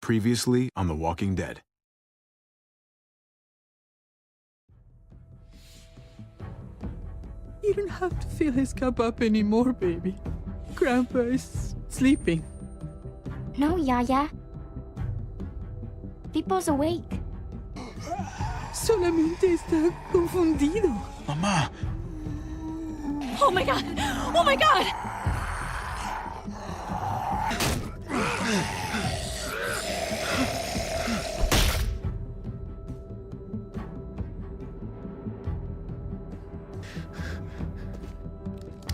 Previously on The Walking Dead. You don't have to fill his cup up anymore, baby. Grandpa is sleeping. No, Yaya. Pipo's awake. Solamente está confundido. Mamá! Oh my god! Oh my god!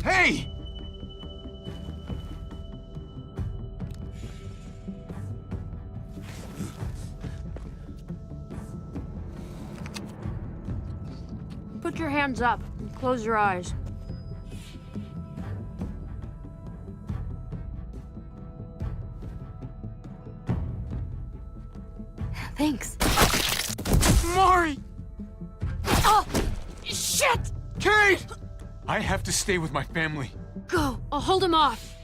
Hey! Put your hands up and close your eyes. Thanks. Mari! Oh! Shit! Kate! I have to stay with my family. Go! I'll hold him off.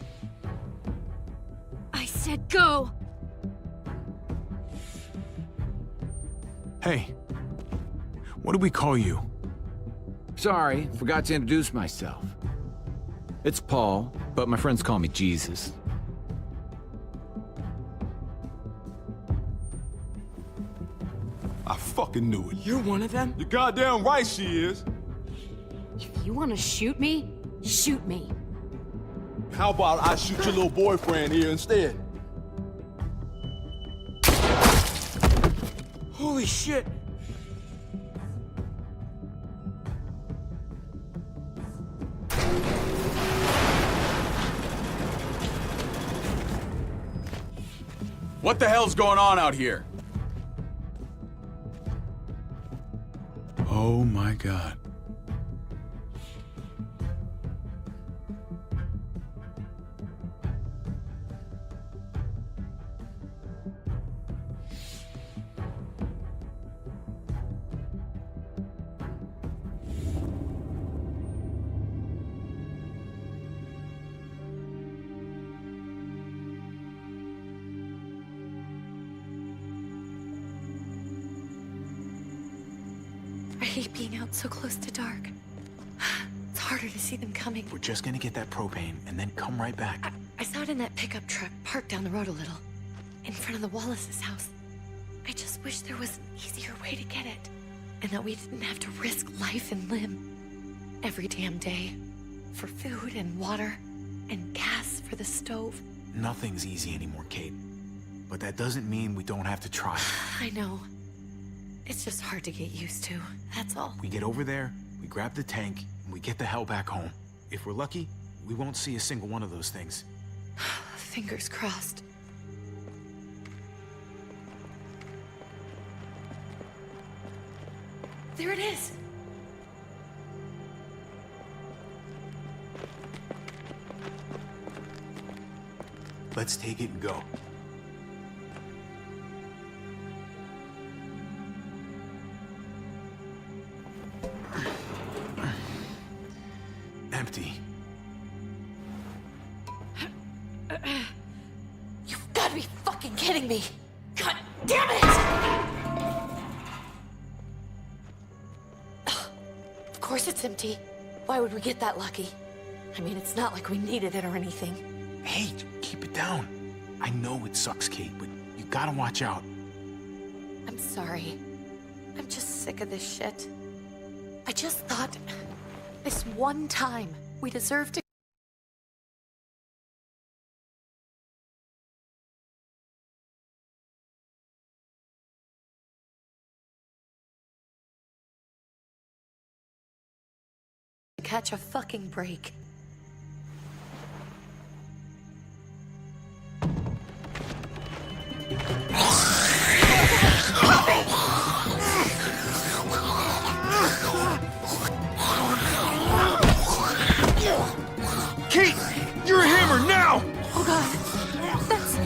I said go! Hey. What do we call you? Sorry, forgot to introduce myself. It's Paul, but my friends call me Jesus. I fucking knew it. You're one of them? You're goddamn right she is. If you want to shoot me, shoot me. How about I shoot your little boyfriend here instead? Holy shit! What the hell's going on out here? Oh my God. I hate being out so close to dark. It's harder to see them coming. We're just gonna get that propane and then come right back. I saw it in that pickup truck parked down the road a little, in front of the Wallace's house. I just wish there was an easier way to get it, and that we didn't have to risk life and limb every damn day for food and water and gas for the stove. Nothing's easy anymore, Kate. But that doesn't mean we don't have to try. I know. It's just hard to get used to, that's all. We get over there, we grab the tank, and we get the hell back home. If we're lucky, we won't see a single one of those things. Fingers crossed. There it is! Let's take it and go. Empty. You've got to be fucking kidding me! God damn it! Of course it's empty. Why would we get that lucky? I mean, it's not like we needed it or anything. Hey, keep it down. I know it sucks, Kate, but you gotta watch out. I'm sorry. I'm just sick of this shit. I just thought, this one time, we deserve to catch a fucking break. Kate! You're a hammer now! Oh god. That's...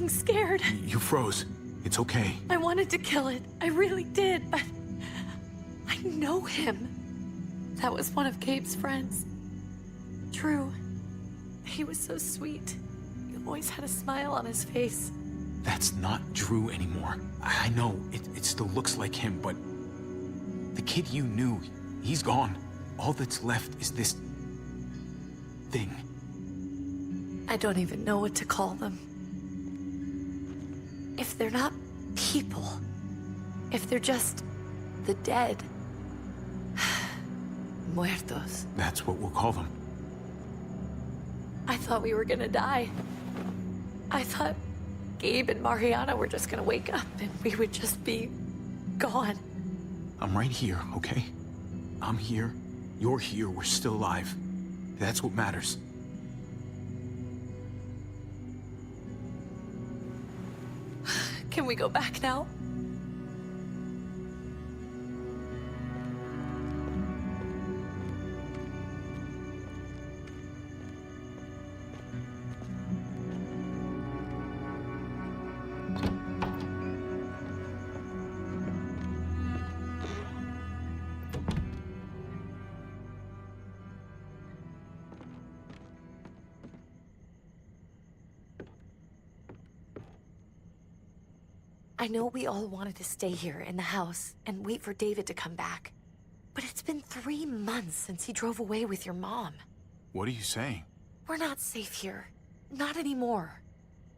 fucking scared. You froze. It's okay. I wanted to kill it. I really did, but I know him. That was one of Gabe's friends. Drew. He was so sweet. He always had a smile on his face. That's not Drew anymore. I know, it still looks like him, but the kid you knew, he's gone. All that's left is this thing. I don't even know what to call them. If they're not people, if they're just the dead, muertos. That's what we'll call them. I thought we were gonna die. I thought Gabe and Mariana were just gonna wake up and we would just be gone. I'm right here, okay? I'm here. You're here. We're still alive. That's what matters. Can we go back now? I know we all wanted to stay here in the house and wait for David to come back. But it's been 3 months since he drove away with your mom. What are you saying? We're not safe here. Not anymore.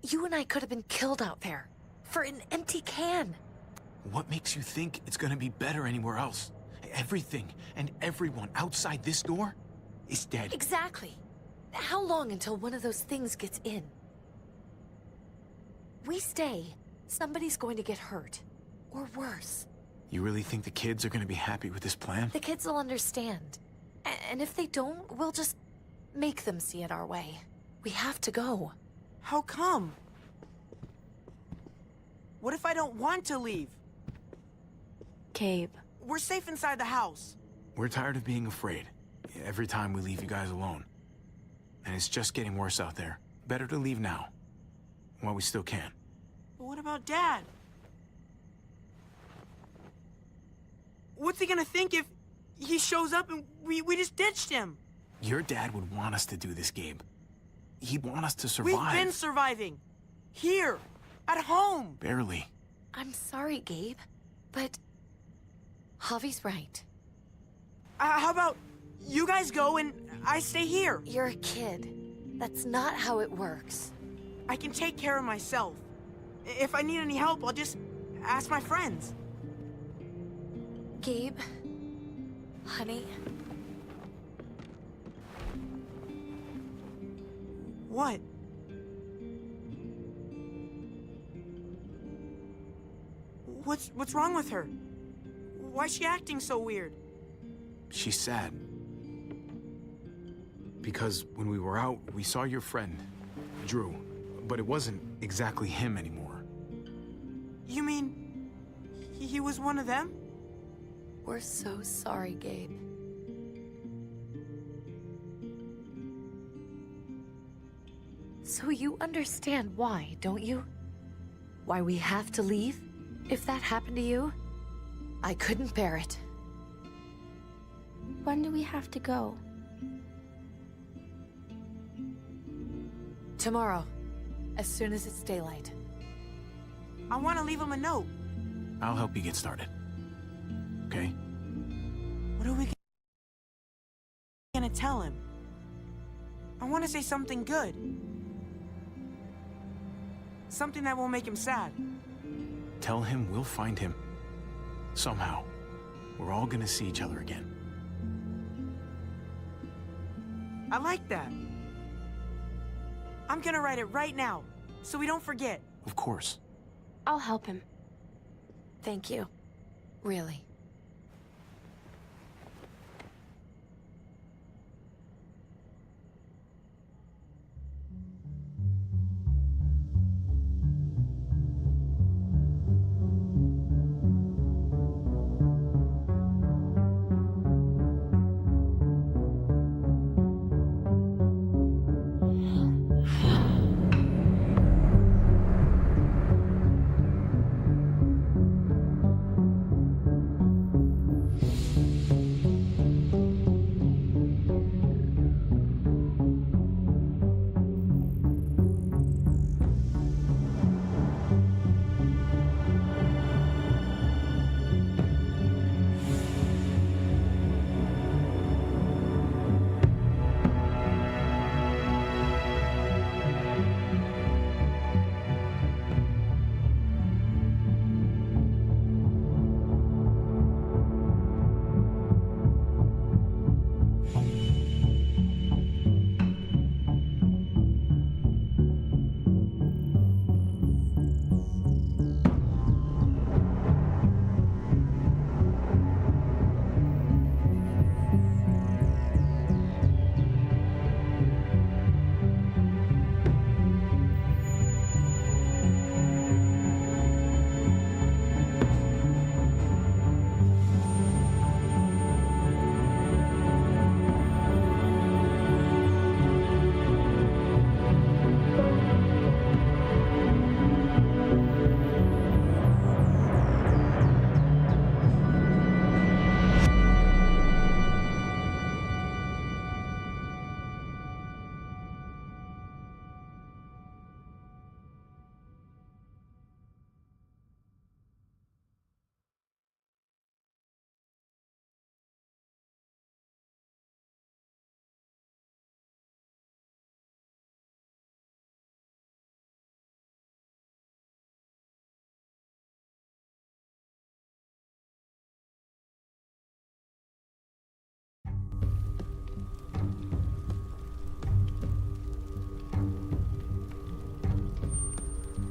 You and I could have been killed out there. For an empty can. What makes you think it's gonna be better anywhere else? Everything and everyone outside this door is dead. Exactly. How long until one of those things gets in? We stay. Somebody's going to get hurt. Or worse. You really think the kids are gonna be happy with this plan? The kids will understand. And if they don't, we'll just make them see it our way. We have to go. How come? What if I don't want to leave? Gabe. We're safe inside the house. We're tired of being afraid. Every time we leave you guys alone. And it's just getting worse out there. Better to leave now. While we still can. But what about Dad? What's he gonna think if he shows up and we just ditched him? Your dad would want us to do this, Gabe. He'd want us to survive. We've been surviving. Here. At home. Barely. I'm sorry, Gabe. But Javi's right. How about you guys go and I stay here? You're a kid. That's not how it works. I can take care of myself. If I need any help, I'll just ask my friends. Gabe, honey. What? What's wrong with her? Why's she acting so weird? She's sad. Because when we were out, we saw your friend, Drew. But it wasn't exactly him anymore. You mean he was one of them? We're so sorry, Gabe. So you understand why, don't you? Why we have to leave? If that happened to you, I couldn't bear it. When do we have to go? Tomorrow, as soon as it's daylight. I want to leave him a note. I'll help you get started. Okay? What are we gonna tell him? I want to say something good. Something that won't make him sad. Tell him we'll find him. Somehow. We're all gonna see each other again. I like that. I'm gonna write it right now, so we don't forget. Of course. I'll help him. Thank you. Really.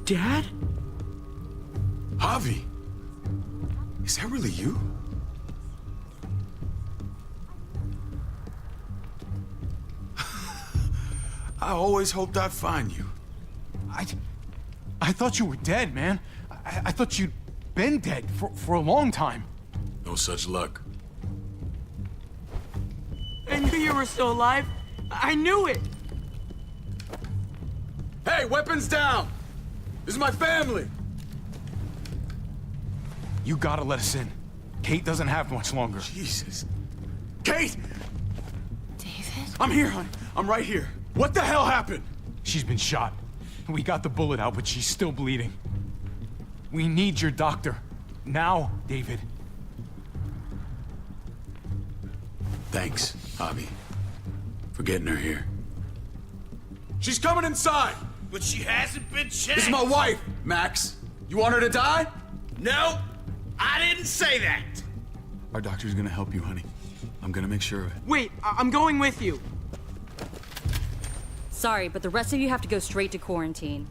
Dad? Javi, is that really you? I always hoped I'd find you. I thought you were dead, man. I thought you'd been dead for a long time. No such luck. I knew you were still alive. I knew it. Hey, weapons down! This is my family! You gotta let us in. Kate doesn't have much longer. Jesus. Kate! David? I'm here, hon. I'm right here. What the hell happened? She's been shot. We got the bullet out, but she's still bleeding. We need your doctor. Now, David. Thanks, Javi, for getting her here. She's coming inside! But she hasn't been checked. This is my wife, Max. You want her to die? No, I didn't say that. Our doctor's gonna help you, honey. I'm gonna make sure of it. Wait, I'm going with you. Sorry, but the rest of you have to go straight to quarantine.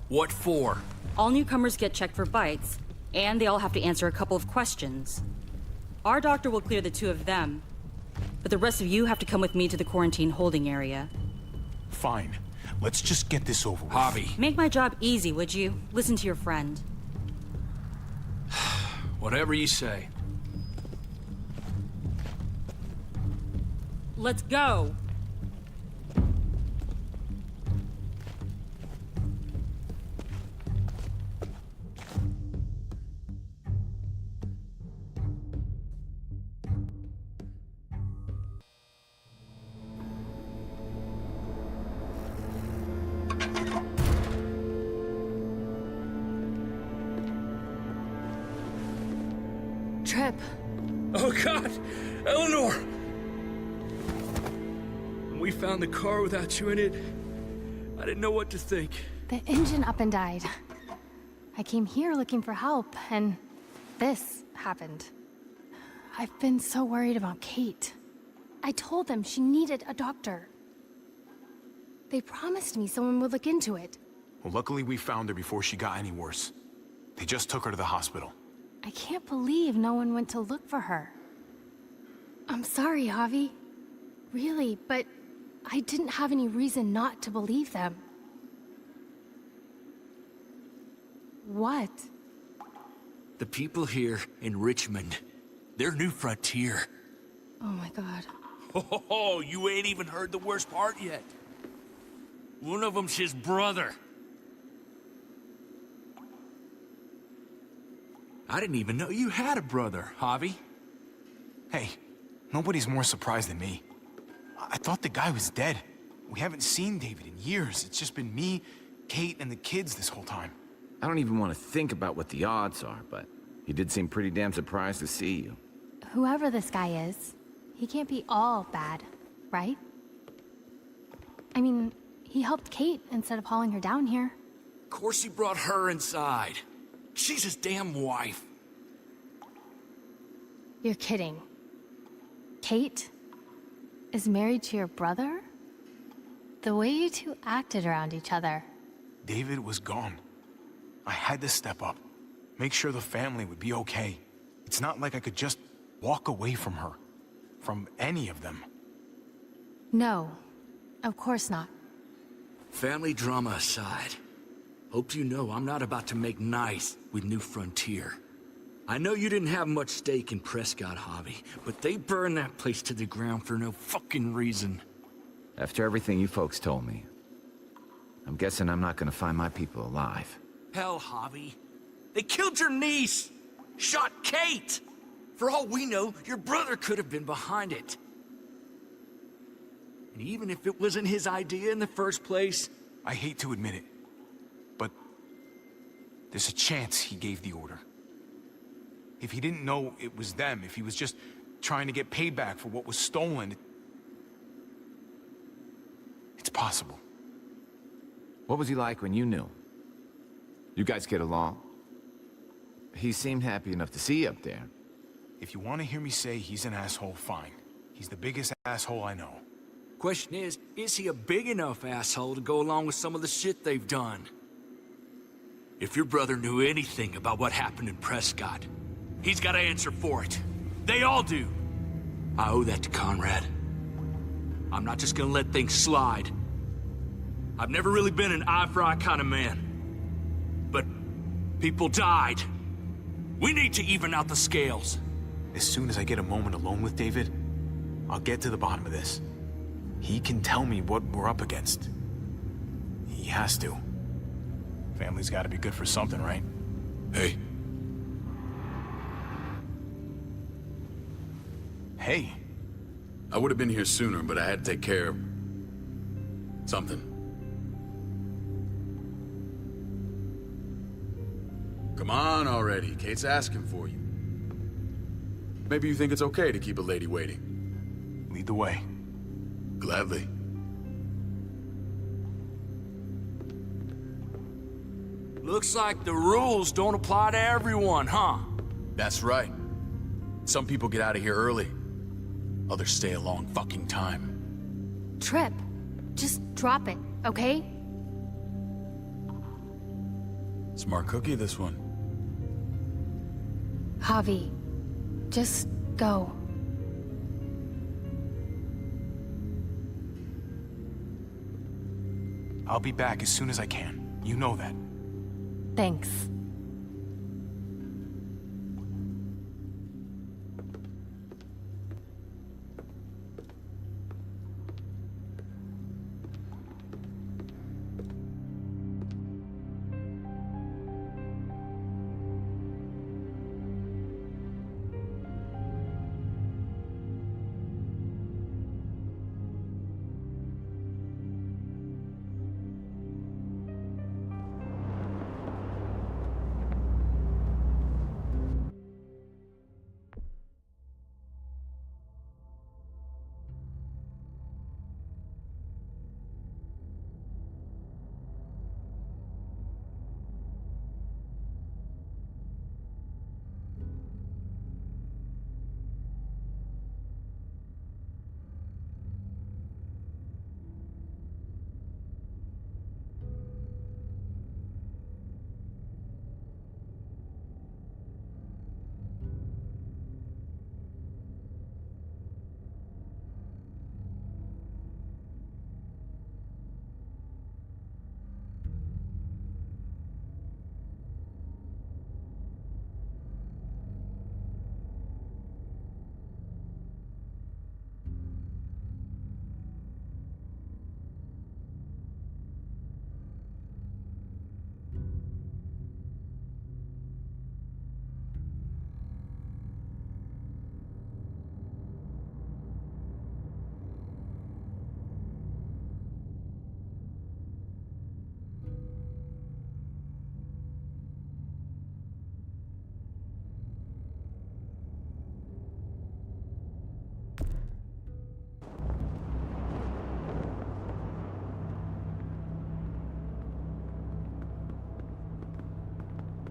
What for? All newcomers get checked for bites, and they all have to answer a couple of questions. Our doctor will clear the two of them, but the rest of you have to come with me to the quarantine holding area. Fine. Let's just get this over with. Javi. Make my job easy, would you? Listen to your friend. Whatever you say. Let's go! Trip. Oh God, Eleanor! When we found the car without you in it, I didn't know what to think. The engine up and died. I came here looking for help, and this happened. I've been so worried about Kate. I told them she needed a doctor. They promised me someone would look into it. Well, luckily we found her before she got any worse. They just took her to the hospital. I can't believe no one went to look for her. I'm sorry, Javi. Really, but I didn't have any reason not to believe them. What? The people here in Richmond, their new frontier. Oh my God. Oh, you ain't even heard the worst part yet. One of them's his brother. I didn't even know you had a brother, Javi. Hey, nobody's more surprised than me. I thought the guy was dead. We haven't seen David in years. It's just been me, Kate, and the kids this whole time. I don't even want to think about what the odds are, but he did seem pretty damn surprised to see you. Whoever this guy is, he can't be all bad, right? I mean, he helped Kate instead of hauling her down here. Of course he brought her inside. She's his damn wife. You're kidding. Kate is married to your brother? The way you two acted around each other. David was gone. I had to step up, make sure the family would be okay. It's not like I could just walk away from her, from any of them. No, of course not. Family drama aside, hope you know I'm not about to make nice with New Frontier. I know you didn't have much stake in Prescott, Javi, but they burned that place to the ground for no fucking reason. After everything you folks told me, I'm guessing I'm not gonna find my people alive. Hell, Javi. They killed your niece! Shot Kate! For all we know, your brother could have been behind it. And even if it wasn't his idea in the first place... I hate to admit it, but there's a chance he gave the order. If he didn't know it was them, if he was just trying to get payback for what was stolen, it's possible. What was he like when you knew? You guys get along? He seemed happy enough to see you up there. If you want to hear me say he's an asshole, fine. He's the biggest asshole I know. Question is he a big enough asshole to go along with some of the shit they've done? If your brother knew anything about what happened in Prescott, he's got to answer for it. They all do. I owe that to Conrad. I'm not just gonna let things slide. I've never really been an eye-for-eye kind of man. But people died. We need to even out the scales. As soon as I get a moment alone with David, I'll get to the bottom of this. He can tell me what we're up against. He has to. Family's gotta be good for something, right? Hey. Hey. I would have been here sooner, but I had to take care of... something. Come on already. Kate's asking for you. Maybe you think it's okay to keep a lady waiting. Lead the way. Gladly. Looks like the rules don't apply to everyone, huh? That's right. Some people get out of here early. Others stay a long fucking time. Trip, just drop it, okay? Smart cookie, this one. Javi, just go. I'll be back as soon as I can. You know that. Thanks.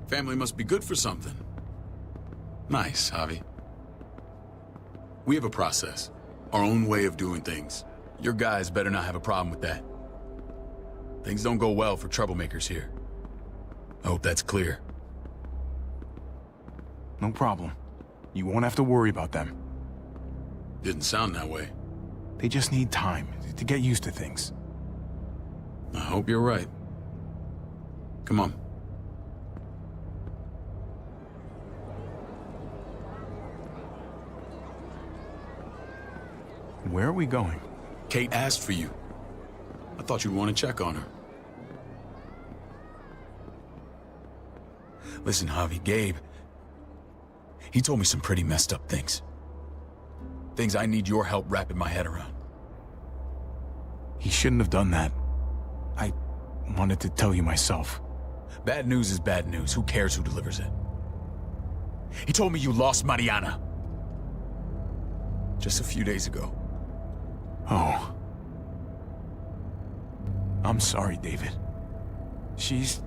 Family must be good for something. Nice, Javi. We have a process, our own way of doing things. Your guys better not have a problem with that. Things don't go well for troublemakers here. I hope that's clear. No problem. You won't have to worry about them. Didn't sound that way. They just need time to get used to things. I hope you're right. Come on. Where are we going? Kate asked for you. I thought you'd want to check on her. Listen, Javi, Gabe... he told me some pretty messed up things. Things I need your help wrapping my head around. He shouldn't have done that. I wanted to tell you myself. Bad news is bad news. Who cares who delivers it? He told me you lost Mariana. Just a few days ago. Oh. I'm sorry, David. She's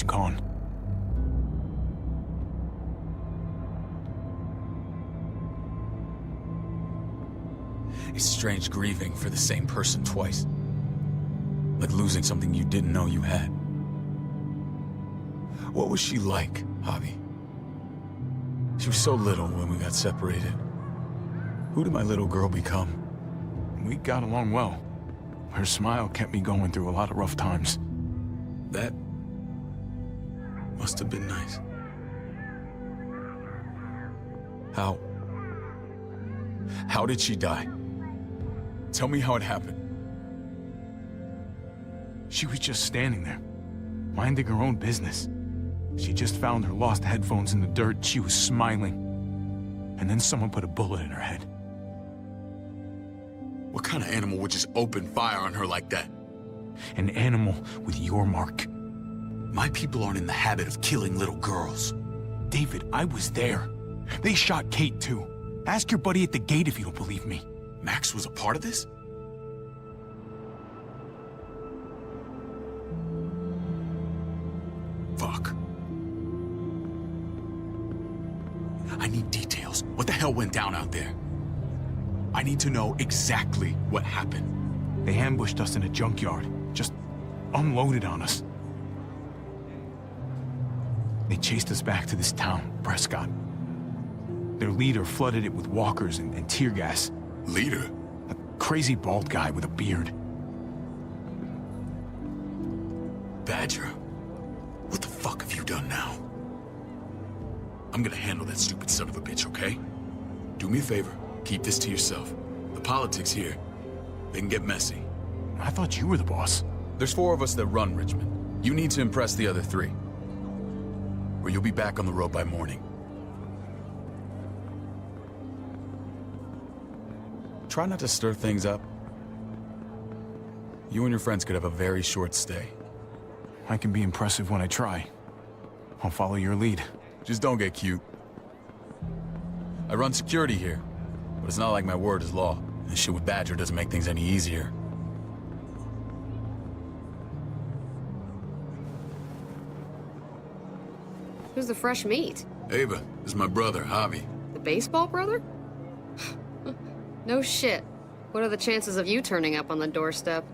gone. It's strange grieving for the same person twice. Like losing something you didn't know you had. What was she like, Javi? She was so little when we got separated. Who did my little girl become? We got along well. Her smile kept me going through a lot of rough times. That must have been nice. How did she die? Tell me how it happened. She was just standing there, minding her own business. She just found her lost headphones in the dirt. She was smiling. And then someone put a bullet in her head. What kind of animal would just open fire on her like that? An animal with your mark. My people aren't in the habit of killing little girls. David, I was there. They shot Kate too. Ask your buddy at the gate if you don't believe me. Max was a part of this? Fuck. I need details. What the hell went down out there? I need to know exactly what happened. They ambushed us in a junkyard. Just unloaded on us. They chased us back to this town, Prescott. Their leader flooded it with walkers and tear gas. Leader? A crazy bald guy with a beard. Badger, what the fuck have you done now? I'm gonna handle that stupid son of a bitch, okay? Do me a favor, keep this to yourself. The politics here, they can get messy. I thought you were the boss. There's 4 of us that run Richmond. You need to impress the other 3. Or you'll be back on the road by morning. Try not to stir things up. You and your friends could have a very short stay. I can be impressive when I try. I'll follow your lead. Just don't get cute. I run security here, but it's not like my word is law. This shit with Badger doesn't make things any easier. Who's the fresh meat? Ava, this is my brother, Javi. The baseball brother? No shit. What are the chances of you turning up on the doorstep?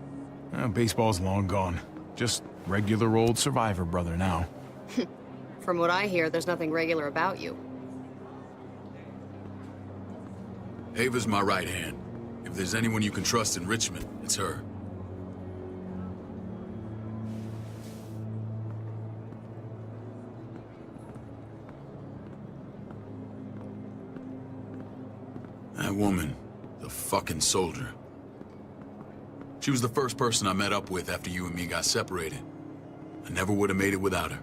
Baseball's long gone. Just regular old survivor brother now. From what I hear, there's nothing regular about you. Ava's my right hand. If there's anyone you can trust in Richmond, it's her. That woman, the fucking soldier. She was the first person I met up with after you and me got separated. I never would have made it without her.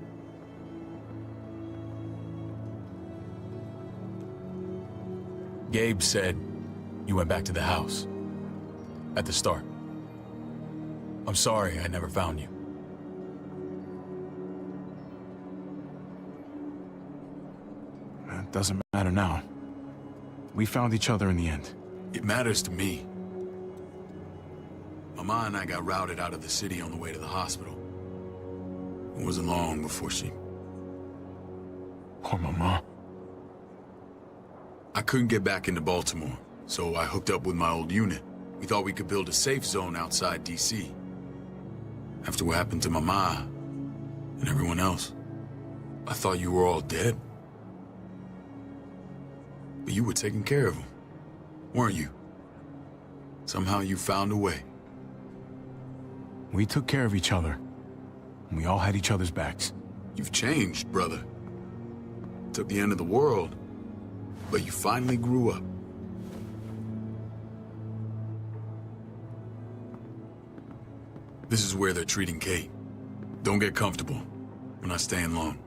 Gabe said you went back to the house. At the start. I'm sorry I never found you. It doesn't matter now. We found each other in the end. It matters to me. Mama and I got routed out of the city on the way to the hospital. It wasn't long before she... Poor Mama. I couldn't get back into Baltimore, so I hooked up with my old unit. We thought we could build a safe zone outside D.C. After what happened to Mama and everyone else, I thought you were all dead. But you were taking care of them, weren't you? Somehow you found a way. We took care of each other. And we all had each other's backs. You've changed, brother. Took the end of the world, but you finally grew up. This is where they're treating Kate. Don't get comfortable. We're not staying long.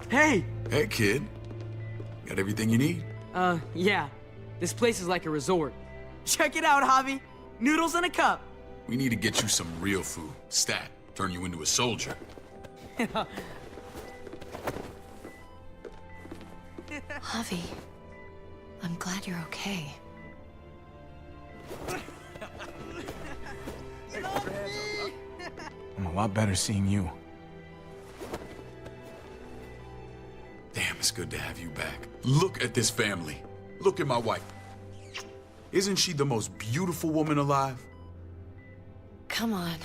Hey! Hey, kid. Got everything you need? Yeah. This place is like a resort. Check it out, Javi. Noodles in a cup. We need to get you some real food. Stat. Turn you into a soldier. Javi, I'm glad you're okay. I'm a lot better seeing you. Damn, it's good to have you back. Look at this family. Look at my wife. Isn't she the most beautiful woman alive? Come on.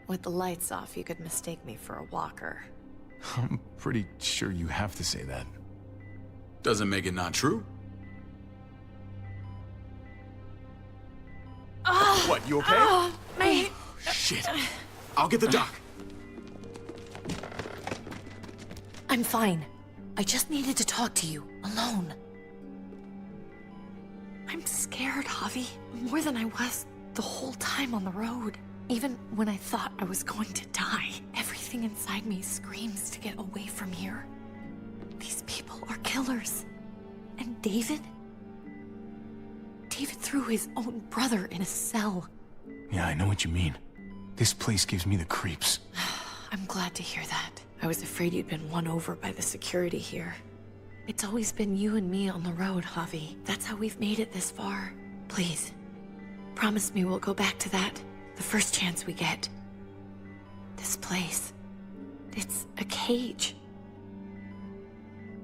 With the lights off, you could mistake me for a walker. I'm pretty sure you have to say that. Doesn't make it not true. What, you okay? My... Shit. I'll get the doc. I'm fine. I just needed to talk to you, alone. I'm scared, Javi. More than I was the whole time on the road. Even when I thought I was going to die, everything inside me screams to get away from here. These people are killers. And David? David threw his own brother in a cell. Yeah, I know what you mean. This place gives me the creeps. I'm glad to hear that. I was afraid you'd been won over by the security here. It's always been you and me on the road, Javi. That's how we've made it this far. Please, promise me we'll go back to that the first chance we get. This place, it's a cage.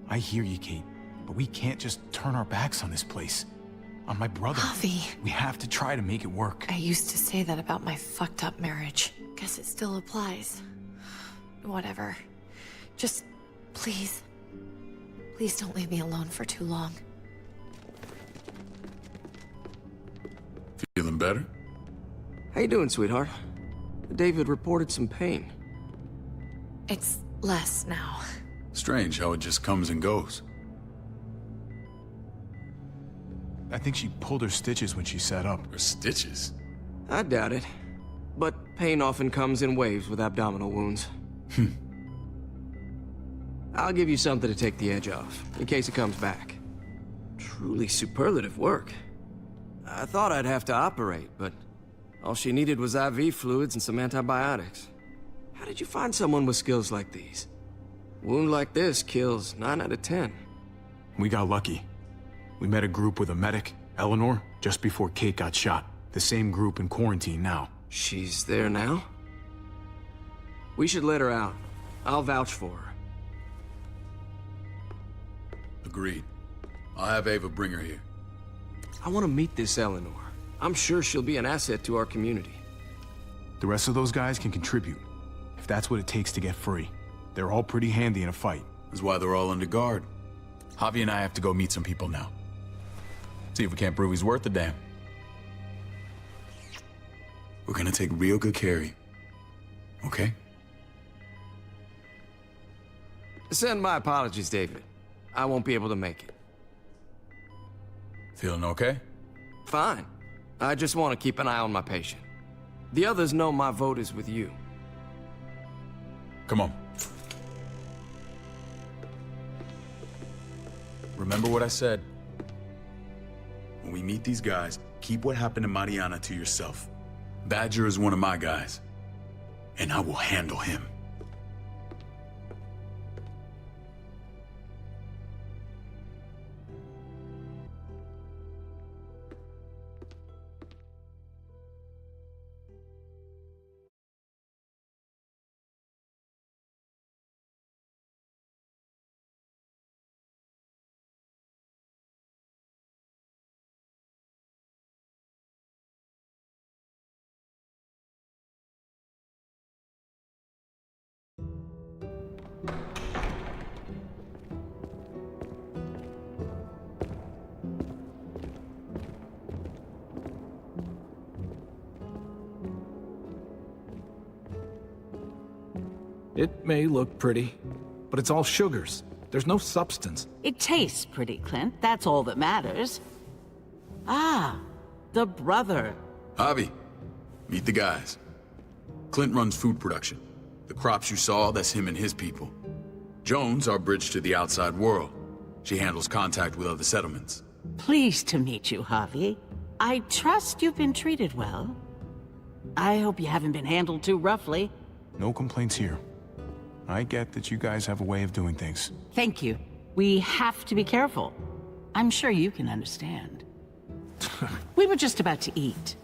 I hear you, Kate, but we can't just turn our backs on this place. On my brother. Javi. We have to try to make it work. I used to say that about my fucked up marriage. Guess it still applies. Whatever. Just, please. Please don't leave me alone for too long. Feeling better? How you doing, sweetheart? David reported some pain. It's less now. Strange how it just comes and goes. I think she pulled her stitches when she sat up. Her stitches? I doubt it. But pain often comes in waves with abdominal wounds. I'll give you something to take the edge off, in case it comes back. Truly superlative work. I thought I'd have to operate, but all she needed was IV fluids and some antibiotics. How did you find someone with skills like these? A wound like this kills 9 out of 10. We got lucky. We met a group with a medic, Eleanor, just before Kate got shot. The same group in quarantine now. She's there now? We should let her out. I'll vouch for her. Agreed. I'll have Ava bring her here. I want to meet this Eleanor. I'm sure she'll be an asset to our community. The rest of those guys can contribute, if that's what it takes to get free. They're all pretty handy in a fight. That's why they're all under guard. Javi and I have to go meet some people now. See if we can't prove he's worth the damn. We're gonna take real good care of you. Okay? Send my apologies, David. I won't be able to make it. Feeling okay? Fine. I just want to keep an eye on my patient. The others know my vote is with you. Come on. Remember what I said. When we meet these guys, keep what happened to Mariana to yourself. Badger is one of my guys, and I will handle him. It may look pretty, but it's all sugars. There's no substance. It tastes pretty, Clint. That's all that matters. Ah, the brother. Javi, meet the guys. Clint runs food production. The crops you saw, that's him and his people. Jones, our bridge to the outside world. She handles contact with other settlements. Pleased to meet you, Javi. I trust you've been treated well. I hope you haven't been handled too roughly. No complaints here. I get that you guys have a way of doing things. Thank you. We have to be careful. I'm sure you can understand. We were just about to eat.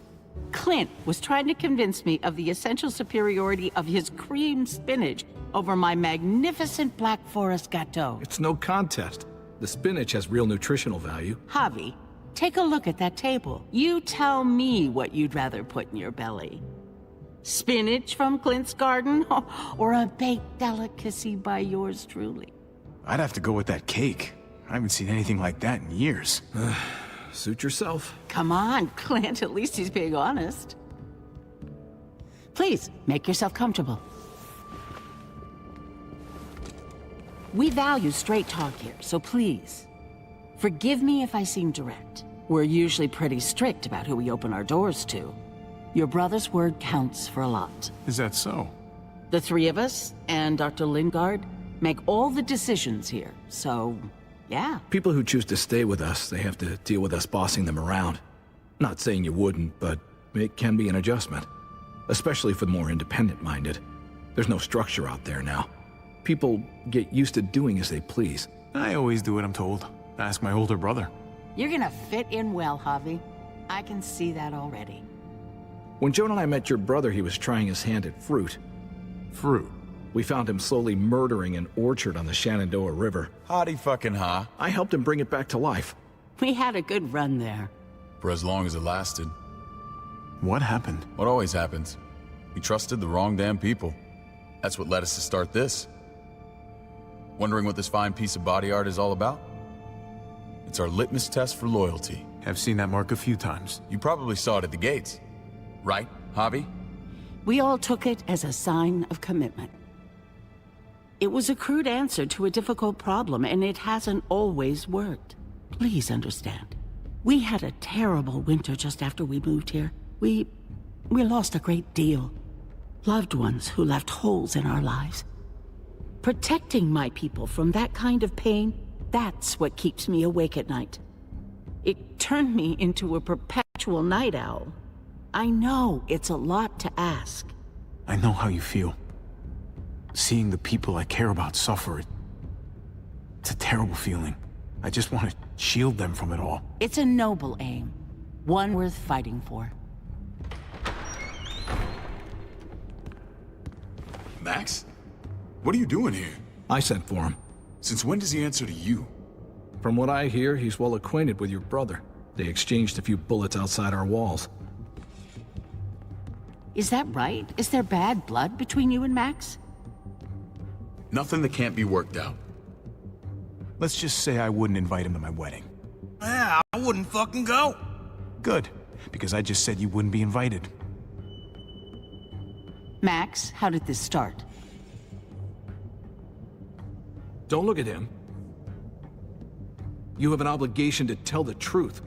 Clint was trying to convince me of the essential superiority of his cream spinach over my magnificent Black Forest gâteau. It's no contest. The spinach has real nutritional value. Javi, take a look at that table. You tell me what you'd rather put in your belly. Spinach from Clint's garden, or a baked delicacy by yours truly? I'd have to go with that cake. I haven't seen anything like that in years. Suit yourself. Come on, Clint, at least he's being honest. Please, make yourself comfortable. We value straight talk here, so please, forgive me if I seem direct. We're usually pretty strict about who we open our doors to. Your brother's word counts for a lot. Is that so? The three of us, and Dr. Lingard, make all the decisions here, so, yeah. People who choose to stay with us, they have to deal with us bossing them around. Not saying you wouldn't, but it can be an adjustment. Especially for the more independent-minded. There's no structure out there now. People get used to doing as they please. I always do what I'm told. Ask my older brother. You're gonna fit in well, Javi. I can see that already. When Joan and I met your brother, he was trying his hand at fruit. Fruit? We found him slowly murdering an orchard on the Shenandoah River. Howdy fucking ha. I helped him bring it back to life. We had a good run there. For as long as it lasted. What happened? What always happens. We trusted the wrong damn people. That's what led us to start this. Wondering what this fine piece of body art is all about? It's our litmus test for loyalty. I've seen that mark a few times. You probably saw it at the gates. Right, Javi? We all took it as a sign of commitment. It was a crude answer to a difficult problem, and it hasn't always worked. Please understand. We had a terrible winter just after we moved here. We lost a great deal. Loved ones who left holes in our lives. Protecting my people from that kind of pain, that's what keeps me awake at night. It turned me into a perpetual night owl. I know it's a lot to ask. I know how you feel. Seeing the people I care about suffer, it's a terrible feeling. I just want to shield them from it all. It's a noble aim, one worth fighting for. Max? What are you doing here? I sent for him. Since when does he answer to you? From what I hear, he's well acquainted with your brother. They exchanged a few bullets outside our walls. Is that right? Is there bad blood between you and Max? Nothing that can't be worked out. Let's just say I wouldn't invite him to my wedding. Yeah, I wouldn't fucking go. Good, because I just said you wouldn't be invited. Max, how did this start? Don't look at him. You have an obligation to tell the truth.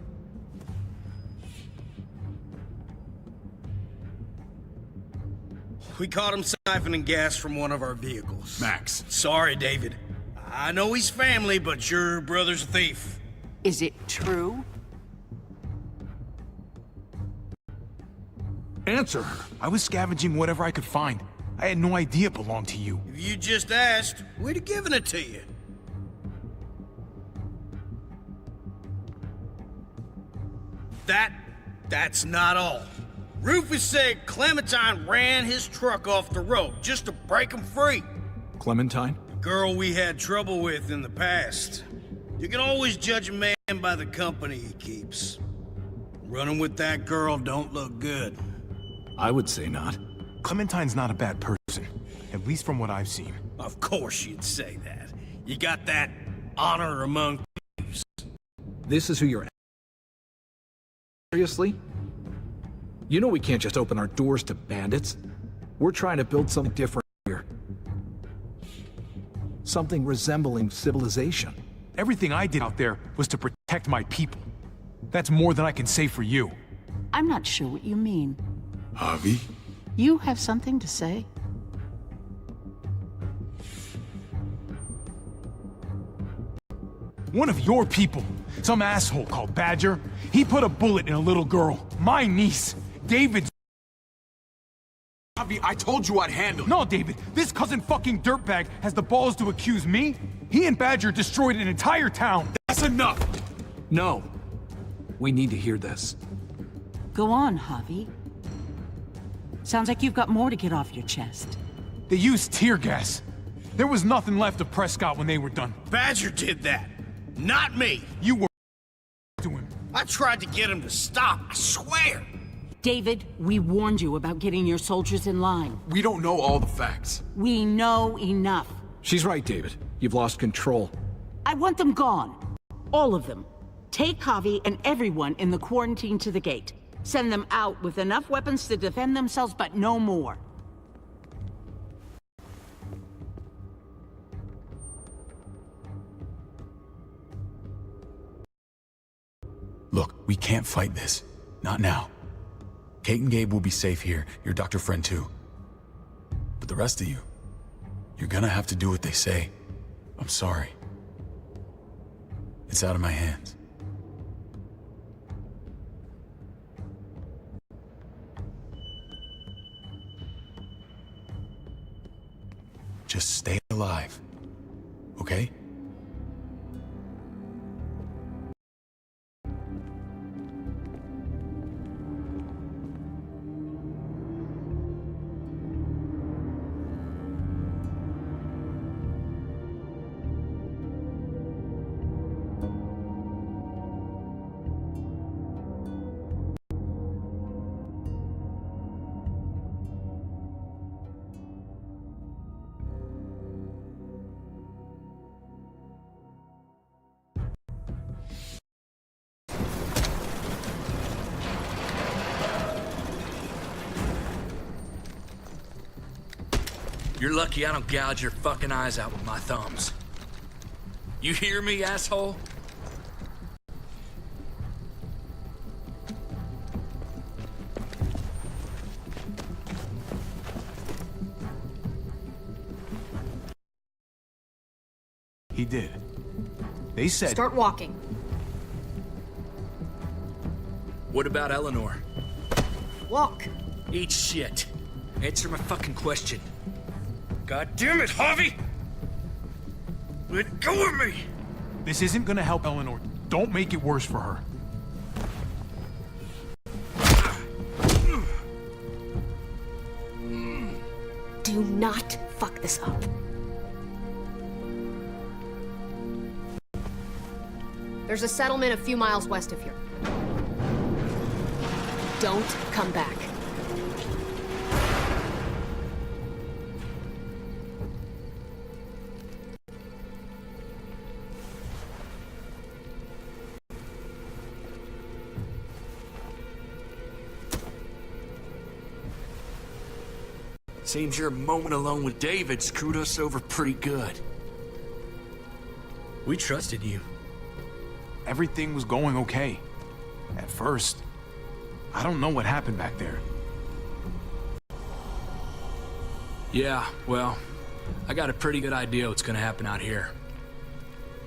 We caught him siphoning gas from one of our vehicles. Max. Sorry, David. I know he's family, but your brother's a thief. Is it true? Answer her. I was scavenging whatever I could find. I had no idea it belonged to you. If you just asked, we'd have given it to you. That's not all. Rufus said Clementine ran his truck off the road just to break him free. Clementine? The girl we had trouble with in the past. You can always judge a man by the company he keeps. Running with that girl don't look good. I would say not. Clementine's not a bad person, at least from what I've seen. Of course you'd say that. You got that honor among thieves. This is who you're... Seriously? You know we can't just open our doors to bandits. We're trying to build something different here. Something resembling civilization. Everything I did out there was to protect my people. That's more than I can say for you. I'm not sure what you mean. Javi? You have something to say? One of your people, some asshole called Badger, he put a bullet in a little girl, my niece, David's. Javi, I told you I'd handle it. No, David, this cousin fucking dirtbag has the balls to accuse me? He and Badger destroyed an entire town. That's enough! No. We need to hear this. Go on, Javi. Sounds like you've got more to get off your chest. They used tear gas. There was nothing left of Prescott when they were done. Badger did that, not me. You were to him. I tried to get him to stop, I swear. David, we warned you about getting your soldiers in line. We don't know all the facts. We know enough. She's right, David. You've lost control. I want them gone. All of them. Take Javi and everyone in the quarantine to the gate. Send them out with enough weapons to defend themselves, but no more. Look, we can't fight this. Not now. Kate and Gabe will be safe here, your doctor friend too. But the rest of you, you're gonna have to do what they say. I'm sorry. It's out of my hands. Just stay alive, okay? You're lucky I don't gouge your fucking eyes out with my thumbs. You hear me, asshole? He did. They said... Start walking. What about Eleanor? Walk. Eat shit. Answer my fucking question. God damn it, Javi! Let go of me! This isn't gonna help Eleanor. Don't make it worse for her. Do not fuck this up. There's a settlement a few miles west of here. Don't come back. Seems your moment alone with David screwed us over pretty good. We trusted you. Everything was going okay. At first. I don't know what happened back there. Yeah, well, I got a pretty good idea what's gonna happen out here.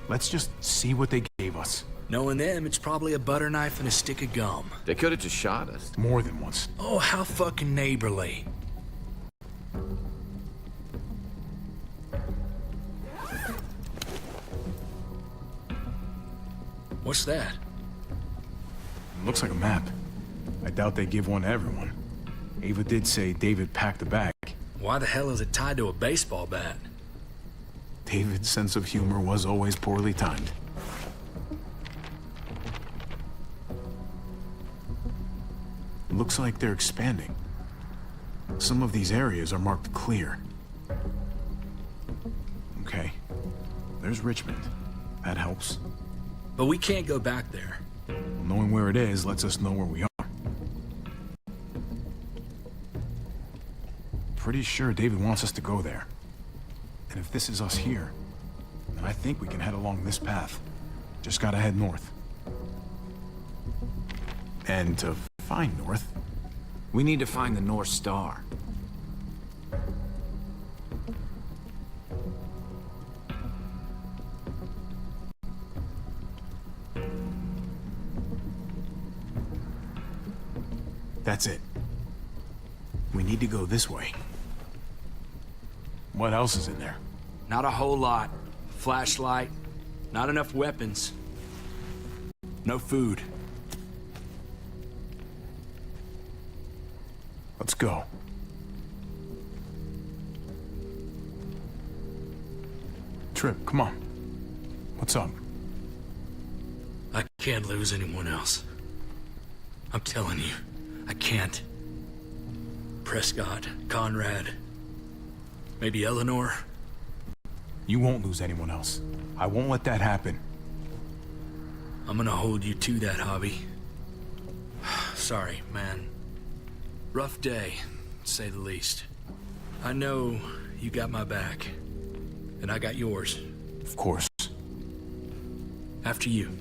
Let's just see what they gave us. Knowing them, it's probably a butter knife and a stick of gum. They could have just shot us. More than once. Oh, how fucking neighborly. What's that? Looks like a map. I doubt they give one to everyone. Ava did say David packed the bag. Why the hell is it tied to a baseball bat? David's sense of humor was always poorly timed. Looks like they're expanding. Some of these areas are marked clear. Okay. There's Richmond. That helps. But we can't go back there. Knowing where it is lets us know where we are. Pretty sure David wants us to go there. And if this is us here, then I think we can head along this path. Just gotta head north. And to find north... We need to find the North Star. That's it. We need to go this way. What else is in there? Not a whole lot. Flashlight, not enough weapons. No food. Let's go. Trip, come on. What's up? I can't lose anyone else. I'm telling you, I can't. Prescott, Conrad, maybe Eleanor. You won't lose anyone else. I won't let that happen. I'm gonna hold you to that, Javi. Sorry, man. Rough day, to say the least. I know you got my back, and I got yours. Of course. After you.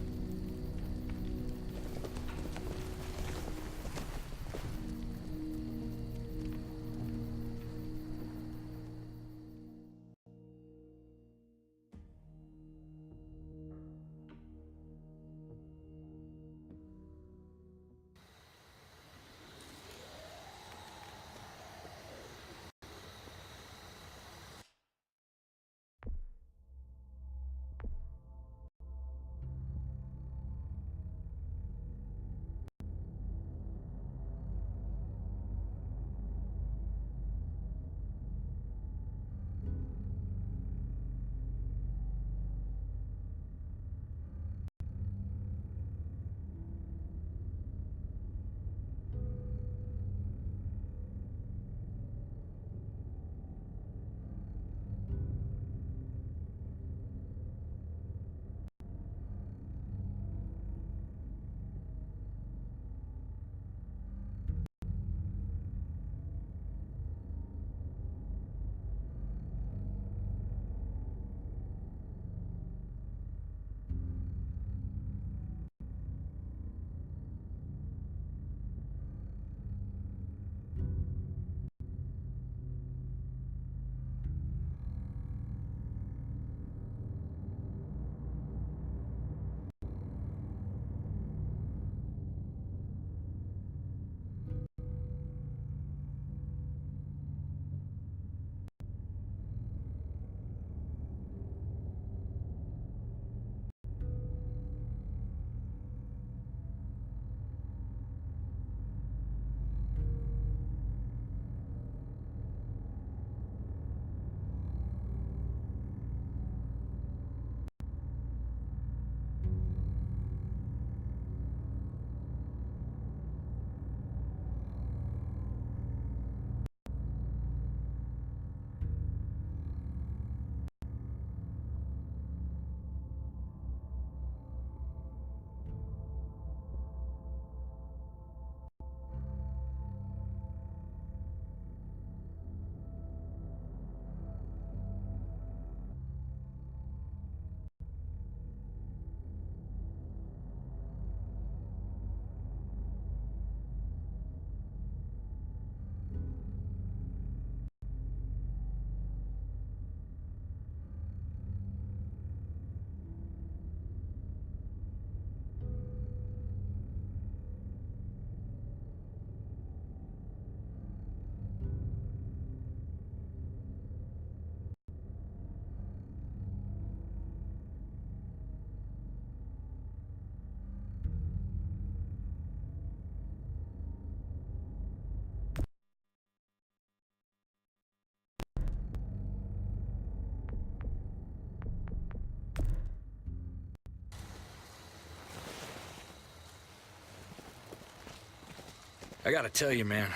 I gotta tell you, man.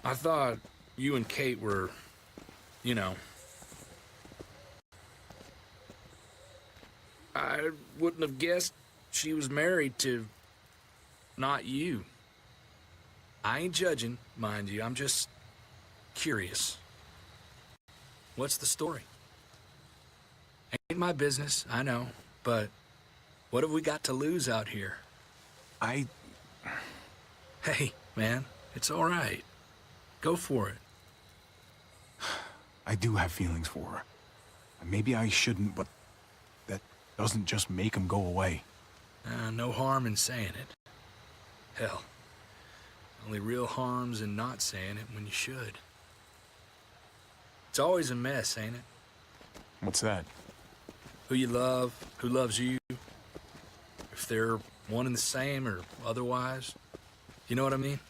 I thought you and Kate were, you know... I wouldn't have guessed she was married to... not you. I ain't judging, mind you. I'm just... curious. What's the story? Ain't my business, I know, but... what have we got to lose out here? Hey, man, it's all right. Go for it. I do have feelings for her. Maybe I shouldn't, but that doesn't just make them go away. No harm in saying it. Hell, only real harm's in not saying it when you should. It's always a mess, ain't it? What's that? Who you love, who loves you, if they're one and the same or otherwise. You know what I mean?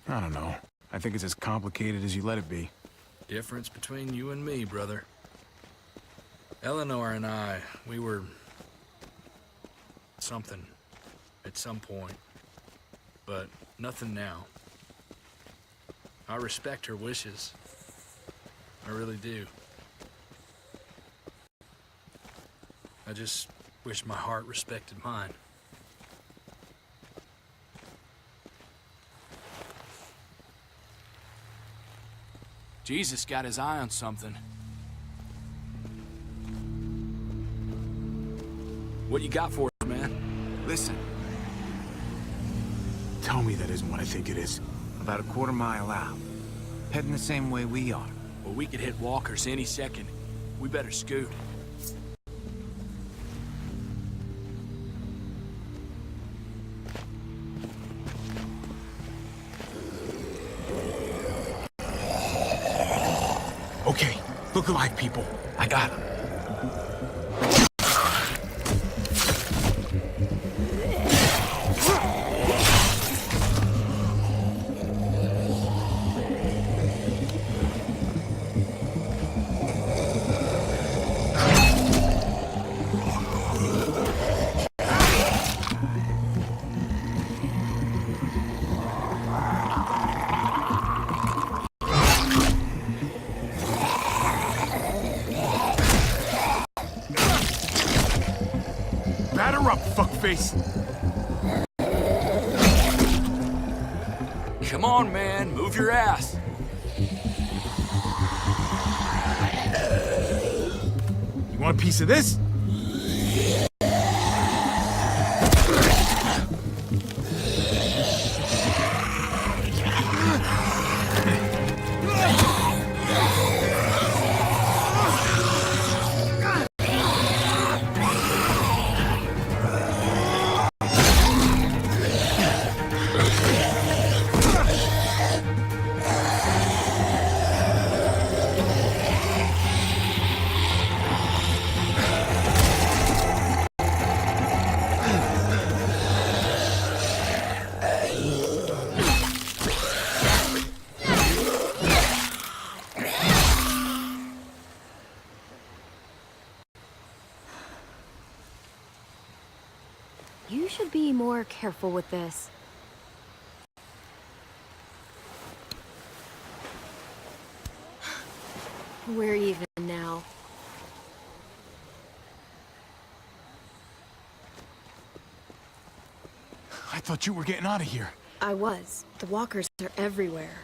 I don't know. I think it's as complicated as you let it be. Difference between you and me, brother. Eleanor and I, we were... something. At some point. But nothing now. I respect her wishes. I really do. I just wish my heart respected mine. Jesus got his eye on something. What you got for us, man? Listen, Tell me that isn't what I think it is. about a quarter-mile out. Heading the same way we are. Well, we could hit walkers any second. We better scoot. Okay, look alive, people. I got him. Batter up, fuckface! Come on, man. Move your ass. You want a piece of this? You should be more careful with this. We're even now. I thought you were getting out of here. I was. The walkers are everywhere.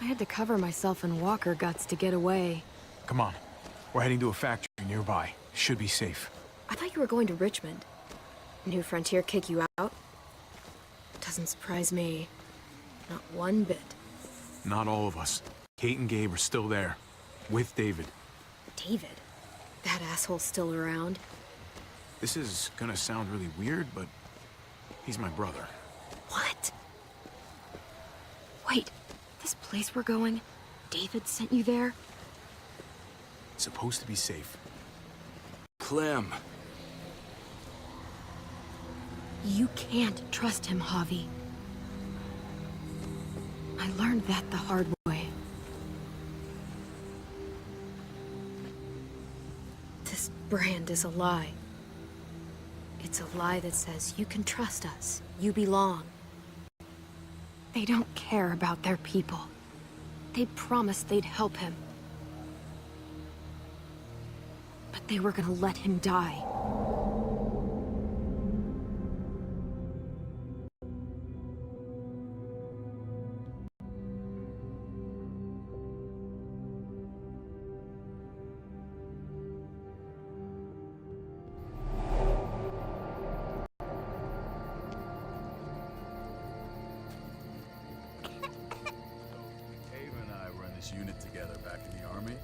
had to cover myself in walker guts to get away. Come on. We're heading to a factory nearby. Should be safe. I thought you were going to Richmond. New Frontier kick you out? Doesn't surprise me. Not one bit. Not all of us. Kate and Gabe are still there. With David. David? That asshole's still around? This is gonna sound really weird, but he's my brother. What? Wait, this place we're going, David sent you there? It's supposed to be safe. Clem. You can't trust him, Javi. I learned that the hard way. This brand is a lie. It's a lie that says you can trust us, you belong. They don't care about their people. They promised they'd help him. But they were gonna let him die. Unit together back in the army,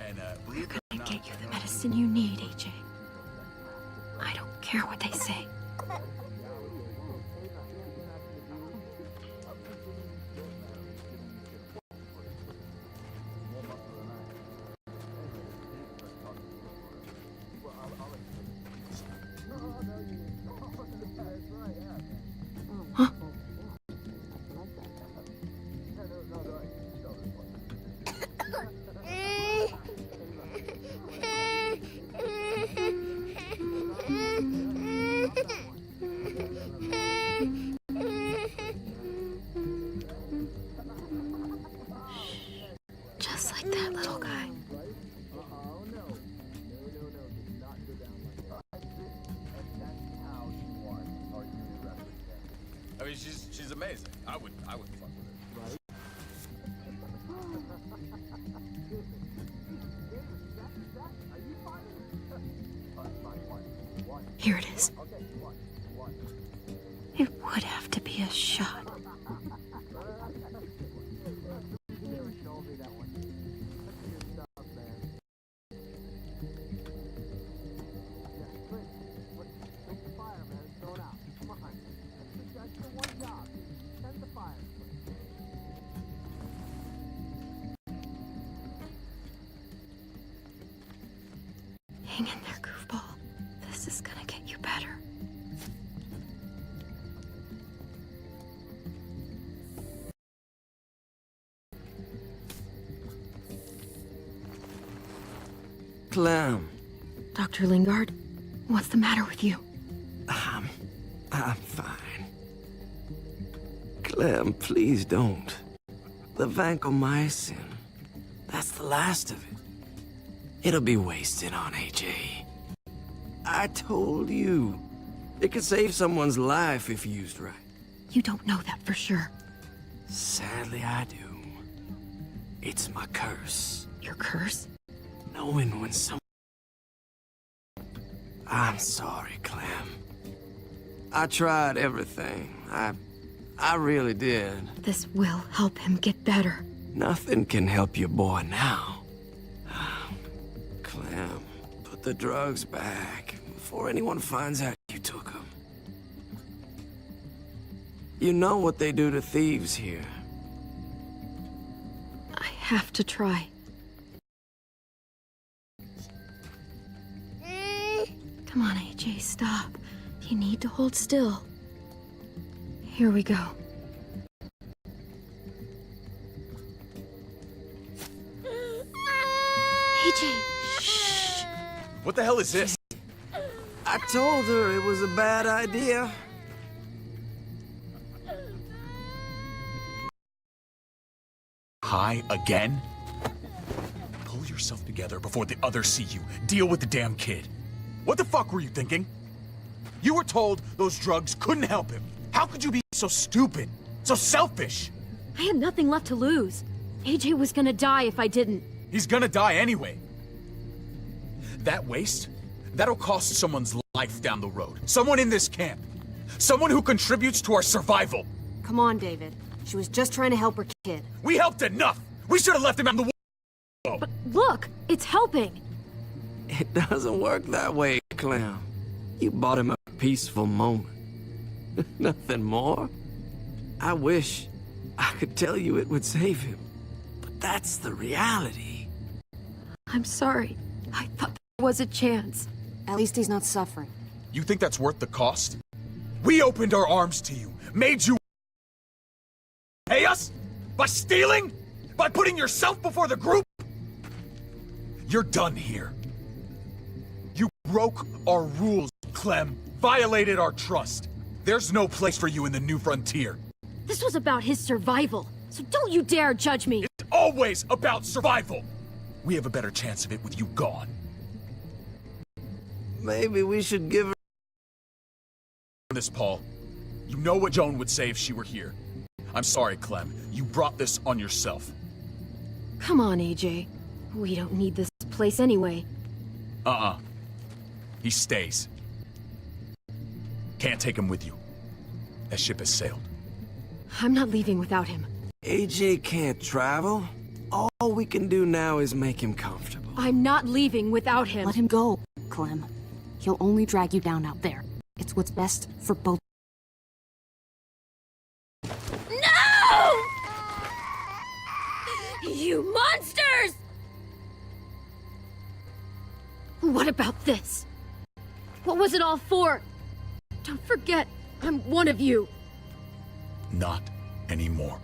and we're gonna get you the medicine you need, AJ. I don't care what they say. Huh? Just like that little guy. I mean, she's amazing. I would fuck with her. Here it is. It would have to be a shot. Hang in there, goofball. This is gonna get you better. Clem. Dr. Lingard, what's the matter with you? I'm fine. Clem, please don't. The vancomycin, that's the last of it. It'll be wasted on AJ. I told you. It could save someone's life if used right. You don't know that for sure. Sadly, I do. It's my curse. Your curse? Knowing when someone... I'm sorry, Clem. I tried everything. I really did. This will help him get better. Nothing can help your boy now. Clem, put the drugs back before anyone finds out you took them. You know what they do to thieves here. I have to try. Come on, AJ, stop. You need to hold still. Here we go. AJ, shh. What the hell is this? I told her it was a bad idea. High again? Pull yourself together before the others see you. Deal with the damn kid. What the fuck were you thinking? You were told those drugs couldn't help him. How could you be so stupid? So selfish? I had nothing left to lose. AJ was gonna die if I didn't. He's gonna die anyway. That waste, that'll cost someone's life down the road. Someone in this camp. Someone who contributes to our survival. Come on, David. She was just trying to help her kid. We helped enough! We should have left him on the wall! But look, it's helping! It doesn't work that way, Clem. You bought him a peaceful moment. Nothing more. I wish I could tell you it would save him, but that's the reality. I'm sorry. I thought there was a chance. At least he's not suffering. You think that's worth the cost? We opened our arms to you, made you pay us? By stealing? By putting yourself before the group? You're done here. You broke our rules, Clem. Violated our trust. There's no place for you in the new frontier. This was about his survival, so don't you dare judge me! It's always about survival! We have a better chance of it with you gone. Maybe we should give her this, Paul. You know what Joan would say if she were here. I'm sorry, Clem. You brought this on yourself. Come on, AJ. We don't need this place anyway. He stays. Can't take him with you. That ship has sailed. I'm not leaving without him. AJ can't travel. All we can do now is make him comfortable. I'm not leaving without him. Let him go, Clem. He'll only drag you down out there. It's what's best for both. No! You monsters! What about this? What was it all for? Don't forget, I'm one of you. Not anymore.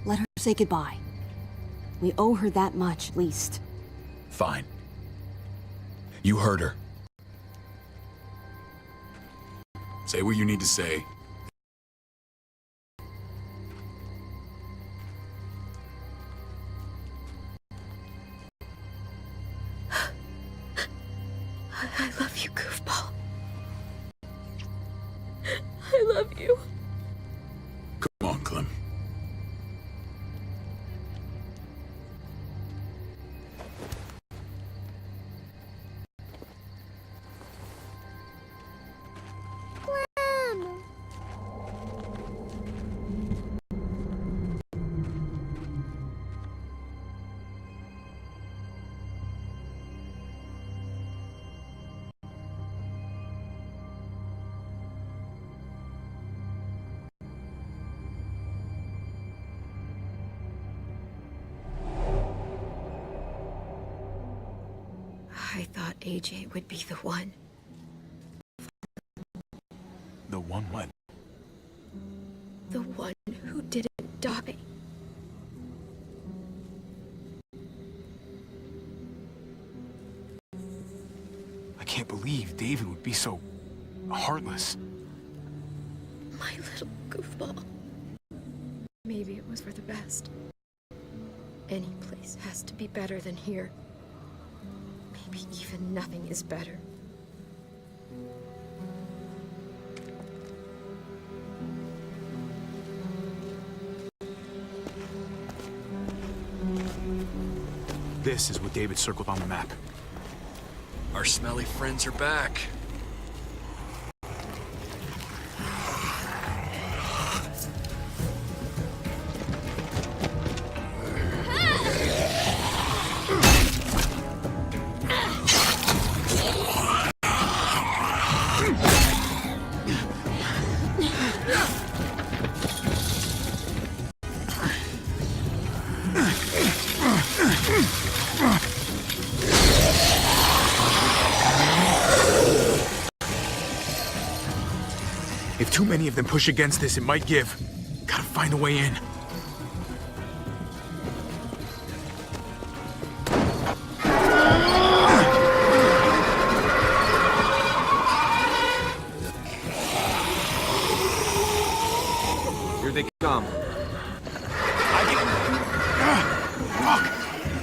Let her say goodbye. We owe her that much, at least. Fine. You heard her. Say what you need to say. I love you, goofball. I love you. Come on, Clem. I thought AJ would be the one. The one what? The one who didn't die. I can't believe David would be so heartless. My little goofball. Maybe it was for the best. Any place has to be better than here. Maybe even nothing is better. This is what David circled on the map. Our smelly friends are back. If too many of them push against this, it might give. Gotta find a way in. Here they come. Fuck!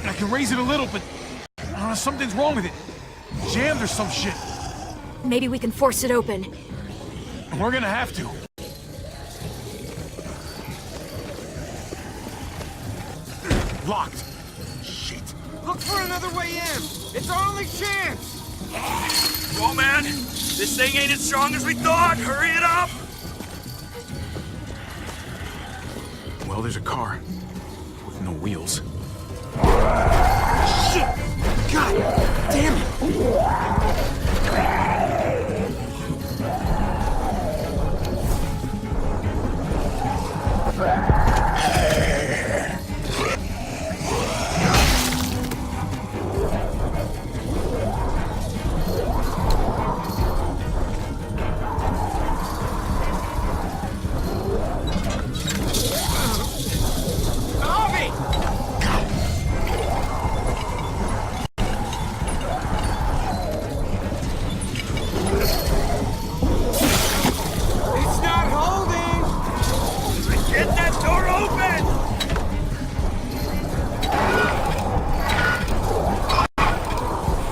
I can raise it a little, but something's wrong with it. Jammed or some shit. Maybe we can force it open. We're gonna have to. Locked. Shit. Look for another way in. It's our only chance. Go, man. This thing ain't as strong as we thought. Hurry it up. Well, there's a car with no wheels. Shit! God damn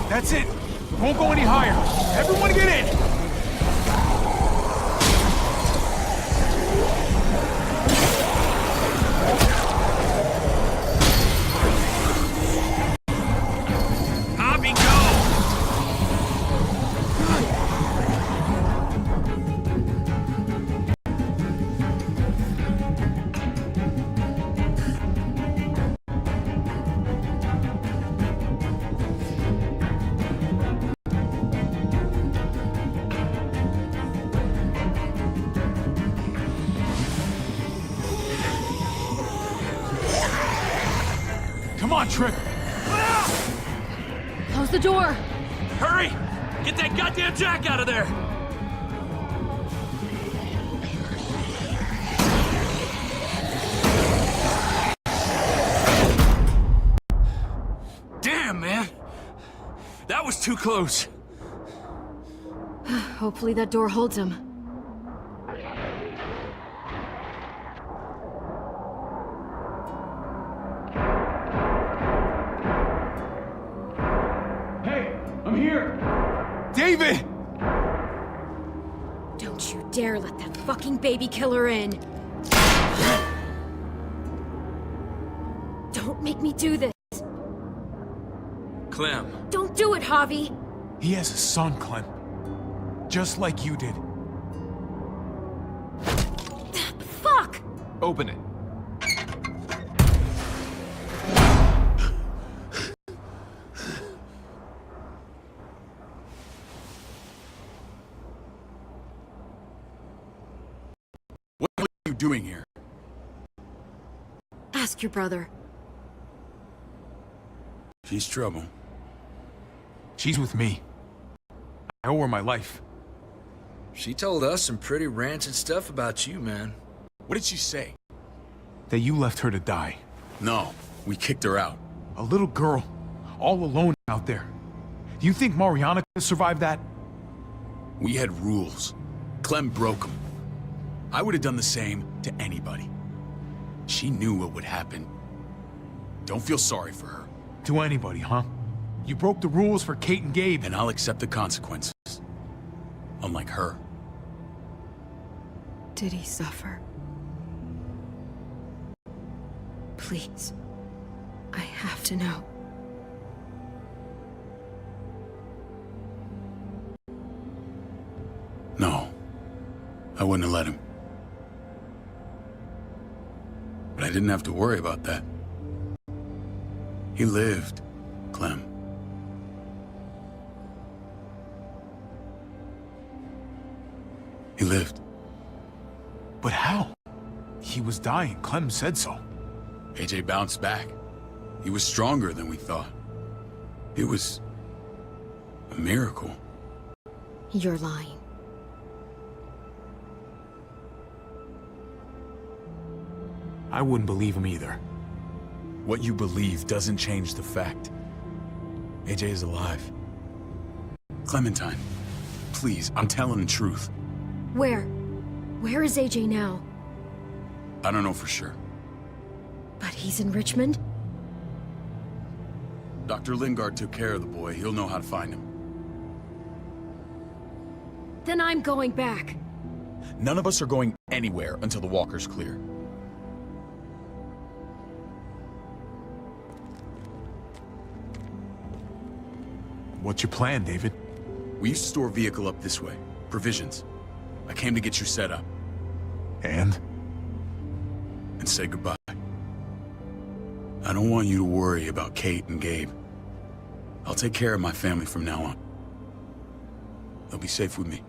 That's it. Won't go any higher. Everyone get in. Hobby, go! Come on, Trip. Close the door. Hurry! Get that goddamn jack out of there! Damn, man! That was too close. Hopefully that door holds him. Hey, I'm here. David! Don't you dare let that fucking baby killer in. Don't make me do this. Clem. Don't do it, Javi. He has a son, Clem. Just like you did. Fuck! Open it. What are you doing here? Ask your brother. She's trouble. She's with me. I owe her my life. She told us some pretty rancid stuff about you, man. What did she say? That you left her to die. No, we kicked her out. A little girl, all alone out there. Do you think Mariana could survive that? We had rules. Clem broke them. I would have done the same to anybody. She knew what would happen. Don't feel sorry for her. To anybody, huh? You broke the rules for Kate and Gabe. And I'll accept the consequences. Unlike her. Did he suffer? Please. I have to know. No. I wouldn't have let him. But I didn't have to worry about that. He lived, Clem. He lived. But how? He was dying. Clem said so. AJ bounced back. He was stronger than we thought. It was a miracle. You're lying. I wouldn't believe him either. What you believe doesn't change the fact. AJ is alive. Clementine, please, I'm telling the truth. Where? Where is AJ now? I don't know for sure. But he's in Richmond? Dr. Lingard took care of the boy. He'll know how to find him. Then I'm going back. None of us are going anywhere until the walker's clear. What's your plan, David? We used to store a vehicle up this way. Provisions. I came to get you set up. And? And say goodbye. I don't want you to worry about Kate and Gabe. I'll take care of my family from now on. They'll be safe with me.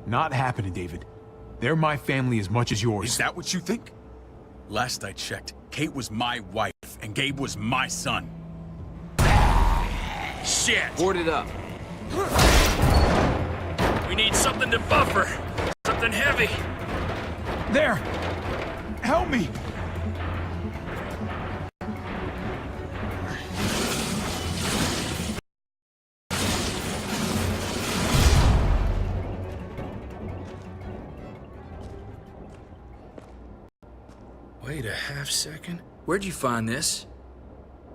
Not happening, David. They're my family as much as yours. Is that what you think? Last I checked, Kate was my wife, and Gabe was my son. Shit! Board it up. We need something to buffer. Something heavy. There! Help me! Wait a half second. Where'd you find this?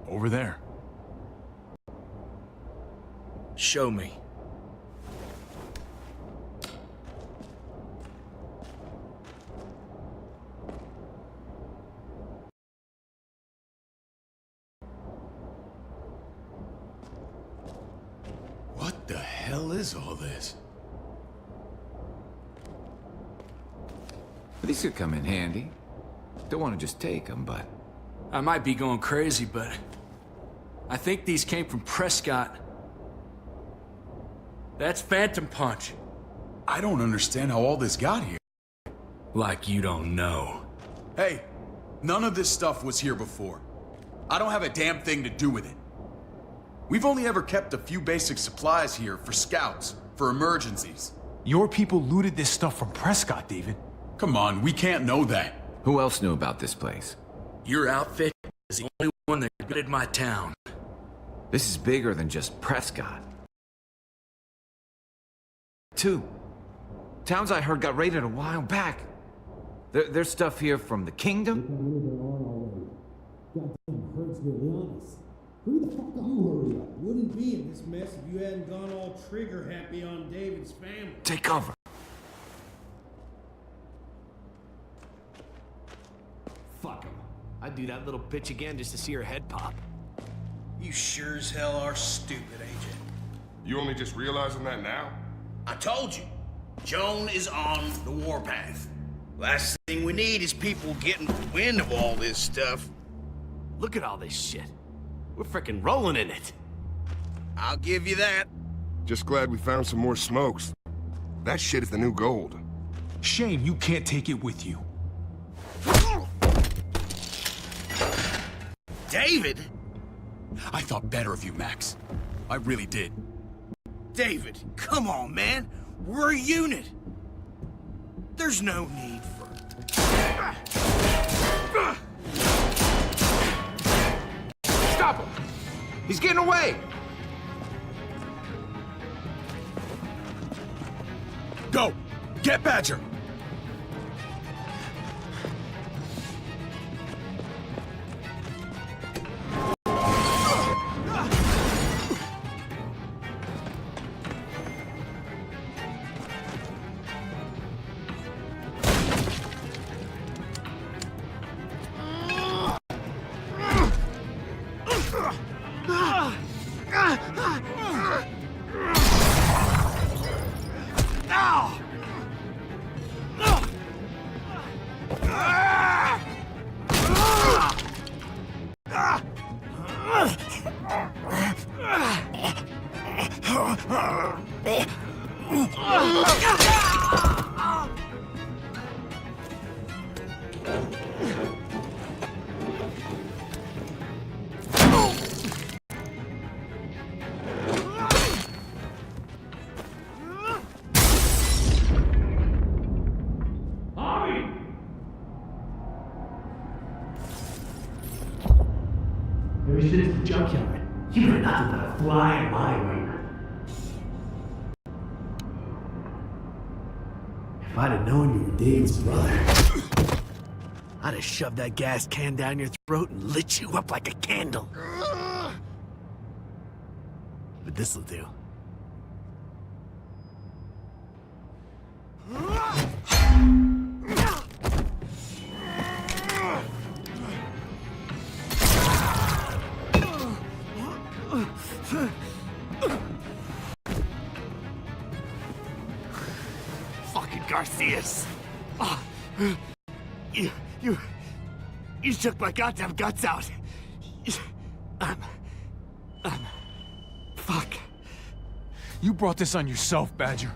Over there. Show me. What the hell is all this? These could come in handy. Don't want to just take them, but... I might be going crazy, but I think these came from Prescott. That's Phantom Punch. I don't understand how all this got here. Like you don't know. Hey, none of this stuff was here before. I don't have a damn thing to do with it. We've only ever kept a few basic supplies here for scouts, for emergencies. Your people looted this stuff from Prescott, David. Come on, we can't know that. Who else knew about this place? Your outfit is the only one that gutted my town. This is bigger than just Prescott. 2 towns I heard got raided a while back. There's stuff here from the kingdom. Goddamn hurts really honest. Who the fuck are you? Hurry up. Wouldn't be in this mess if you hadn't gone all trigger happy on David's family. Take cover. Fuck him. I'd do that little bitch again just to see her head pop. You sure as hell are stupid, ain't you? You only just realizing that now? I told you. Joan is on the warpath. Last thing we need is people getting wind of all this stuff. Look at all this shit. We're frickin' rolling in it. I'll give you that. Just glad we found some more smokes. That shit is the new gold. Shame you can't take it with you. David? I thought better of you, Max. I really did. David, come on, man. We're a unit. There's no need for... Stop him! He's getting away! Go! Get Badger! Maybe shit's the junkyard. You better not let a fly in my way. If I'd have known you were Dave's brother, I'd have shoved that gas can down your throat and lit you up like a candle. But this'll do. Arceus! Oh, you took my goddamn guts out. Fuck. You brought this on yourself, Badger.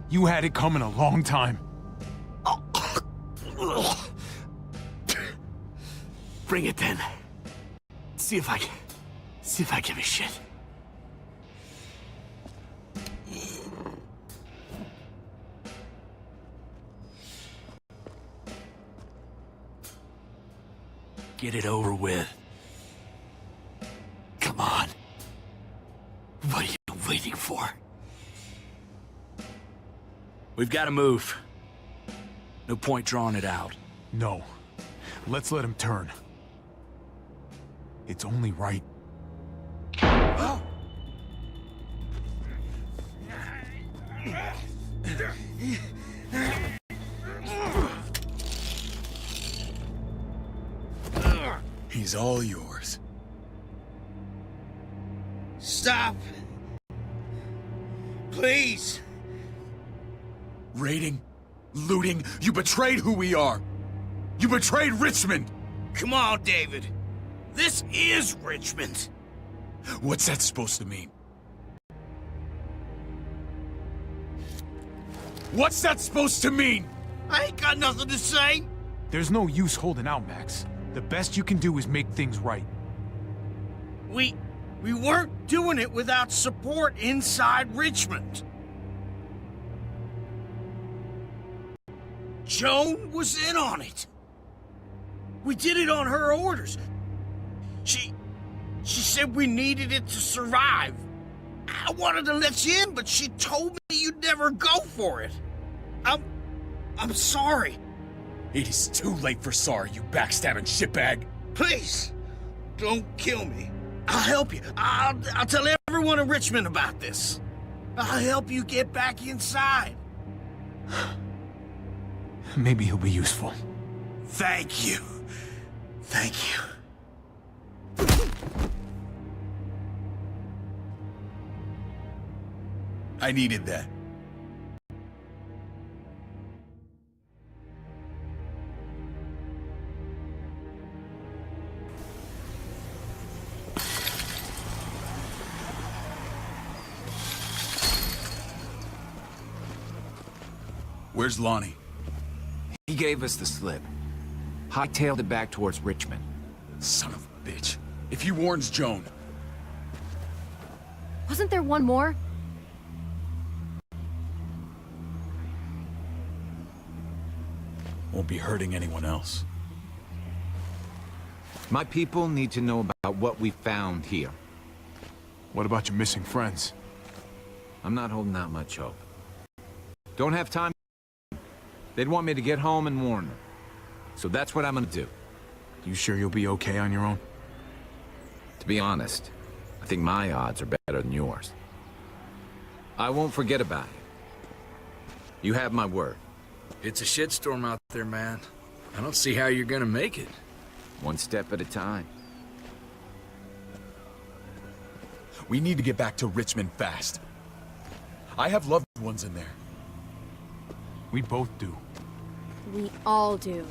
You had it coming a long time. Bring it then. See if I give a shit. Get it over with. Come on. What are you waiting for? We've got to move. No point drawing it out. No. Let's let him turn. It's only right. He's all yours. Stop! Please! Raiding, looting, you betrayed who we are. You betrayed Richmond. Come on, David. This is Richmond. What's that supposed to mean? What's that supposed to mean? I ain't got nothing to say. There's no use holding out, Max. The best you can do is make things right. We weren't doing it without support inside Richmond. Joan was in on it. We did it on her orders. She said we needed it to survive. I wanted to let you in, but she told me you'd never go for it. I'm sorry. It is too late for sorry, you backstabbing shitbag. Please, don't kill me. I'll help you. I'll tell everyone in Richmond about this. I'll help you get back inside. Maybe he'll be useful. Thank you. Thank you. I needed that. Where's Lonnie? He gave us the slip. Hightailed it back towards Richmond. Son of a bitch. If he warns Joan... Wasn't there one more? Won't be hurting anyone else. My people need to know about what we found here. What about your missing friends? I'm not holding out much hope. Don't have time. They'd want me to get home and warn them. So that's what I'm gonna do. You sure you'll be okay on your own? To be honest, I think my odds are better than yours. I won't forget about you. You have my word. It's a shitstorm out there, man. I don't see how you're gonna make it. One step at a time. We need to get back to Richmond fast. I have loved ones in there. We both do. We all do.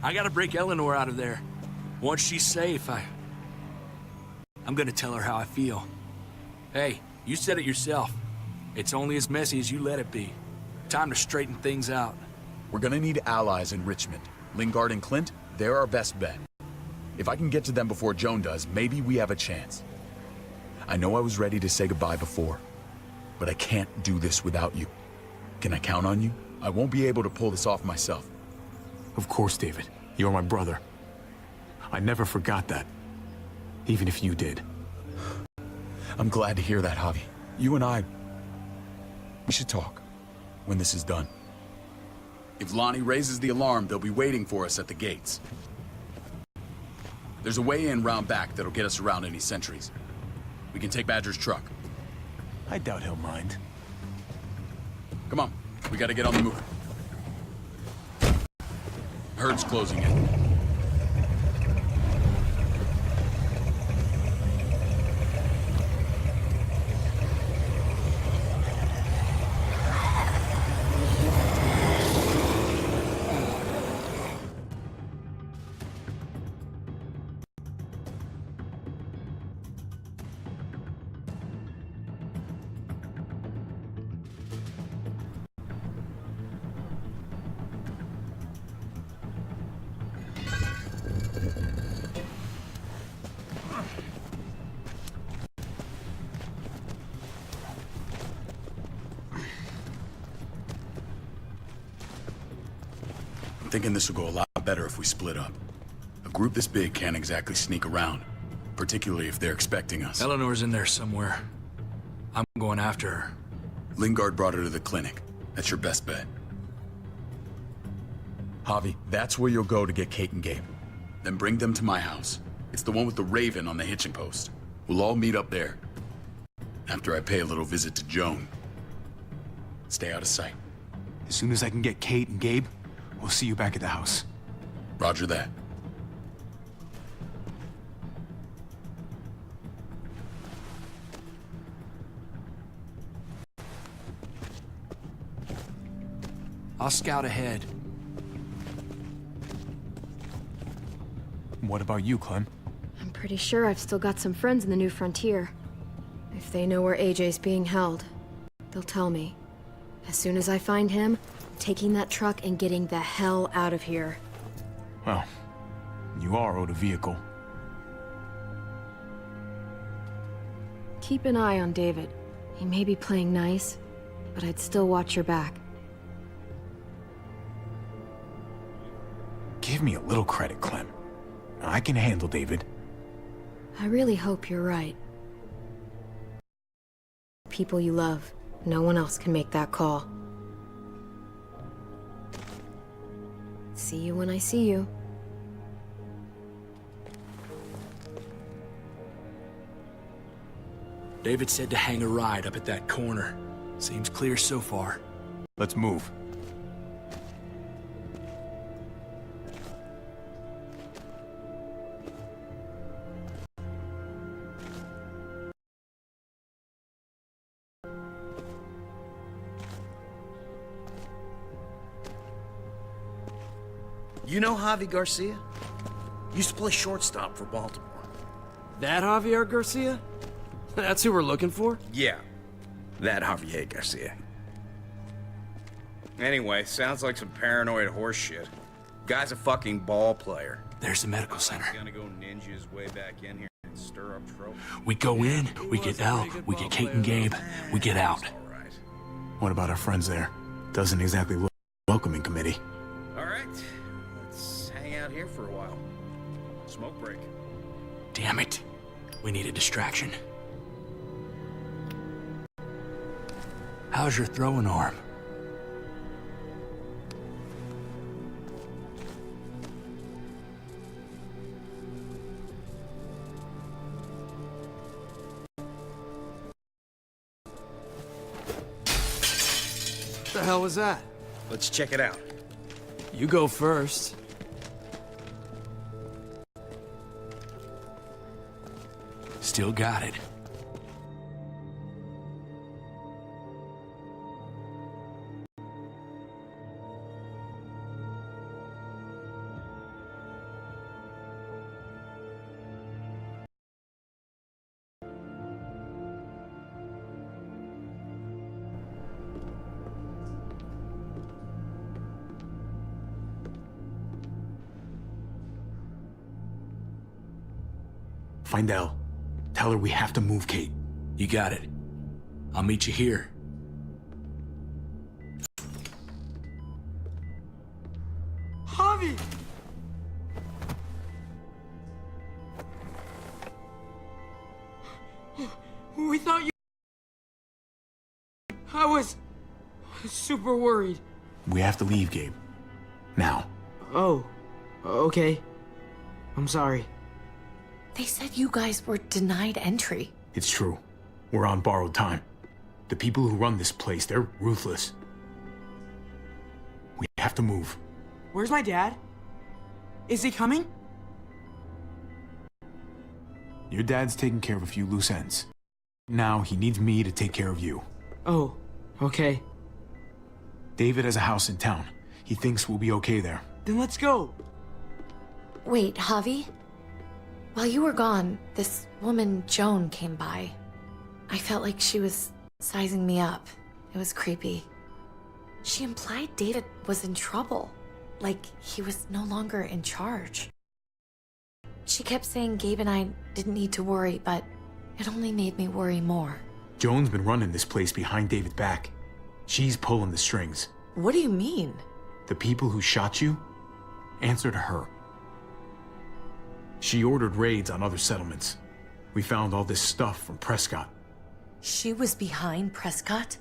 I gotta break Eleanor out of there. Once she's safe, I'm gonna tell her how I feel. Hey, you said it yourself. It's only as messy as you let it be. Time to straighten things out. We're gonna need allies in Richmond. Lingard and Clint, they're our best bet. If I can get to them before Joan does, maybe we have a chance. I know I was ready to say goodbye before, but I can't do this without you. Can I count on you? I won't be able to pull this off myself. Of course, David. You're my brother. I never forgot that. Even if you did. I'm glad to hear that, Javi. You and I... we should talk. When this is done. If Lonnie raises the alarm, they'll be waiting for us at the gates. There's a way in round back that'll get us around any sentries. We can take Badger's truck. I doubt he'll mind. Come on, we gotta get on the move. Herd's closing in. thinking this will go a lot better if we split up. A group this big can't exactly sneak around, particularly if they're expecting us. Eleanor's in there somewhere. I'm going after her. Lingard brought her to the clinic. That's your best bet. Javi, that's where you'll go to get Kate and Gabe. Then bring them to my house. It's the one with the raven on the hitching post. We'll all meet up there. After I pay a little visit to Joan. Stay out of sight. As soon as I can get Kate and Gabe, we'll see you back at the house. Roger that. I'll scout ahead. What about you, Clem? I'm pretty sure I've still got some friends in the New Frontier. If they know where AJ's being held, they'll tell me. As soon as I find him, I'm taking that truck and getting the hell out of here. Well, you are owed a vehicle. Keep an eye on David. He may be playing nice, but I'd still watch your back. Give me a little credit, Clem. I can handle David. I really hope you're right. People you love, no one else can make that call. See you when I see you. David said to hang a ride up at that corner. Seems clear so far. Let's move. You know Javi Garcia? Used to play shortstop for Baltimore. That Javier Garcia? That's who we're looking for? Yeah, that Javier Garcia. Anyway, sounds like some paranoid horse shit. Guy's a fucking ball player. There's the medical center. Gonna go ninja his way back in here and stir up trouble. We go in, we get Elle, we get Kate and Gabe, we get out. What about our friends there? Doesn't exactly look welcoming committee. All right, let's hang out here for a while. Smoke break. Damn it. We need a distraction. How's your throwing arm? What the hell was that? Let's check it out. You go first. Still got it. Find Elle. Tell her we have to move Kate. You got it. I'll meet you here. Javi! We thought you... I was super worried. We have to leave, Gabe. Now. Oh, okay. I'm sorry. They said you guys were denied entry. It's true. We're on borrowed time. The people who run this place, they're ruthless. We have to move. Where's my dad? Is he coming? Your dad's taking care of a few loose ends. Now he needs me to take care of you. Oh, okay. David has a house in town. He thinks we'll be okay there. Then let's go. Wait, Javi? While you were gone, this woman, Joan, came by. I felt like she was sizing me up. It was creepy. She implied David was in trouble. Like he was no longer in charge. She kept saying Gabe and I didn't need to worry, but it only made me worry more. Joan's been running this place behind David's back. She's pulling the strings. What do you mean? The people who shot you, Answer to her. She ordered raids on other settlements. We found all this stuff from Prescott. She was behind Prescott?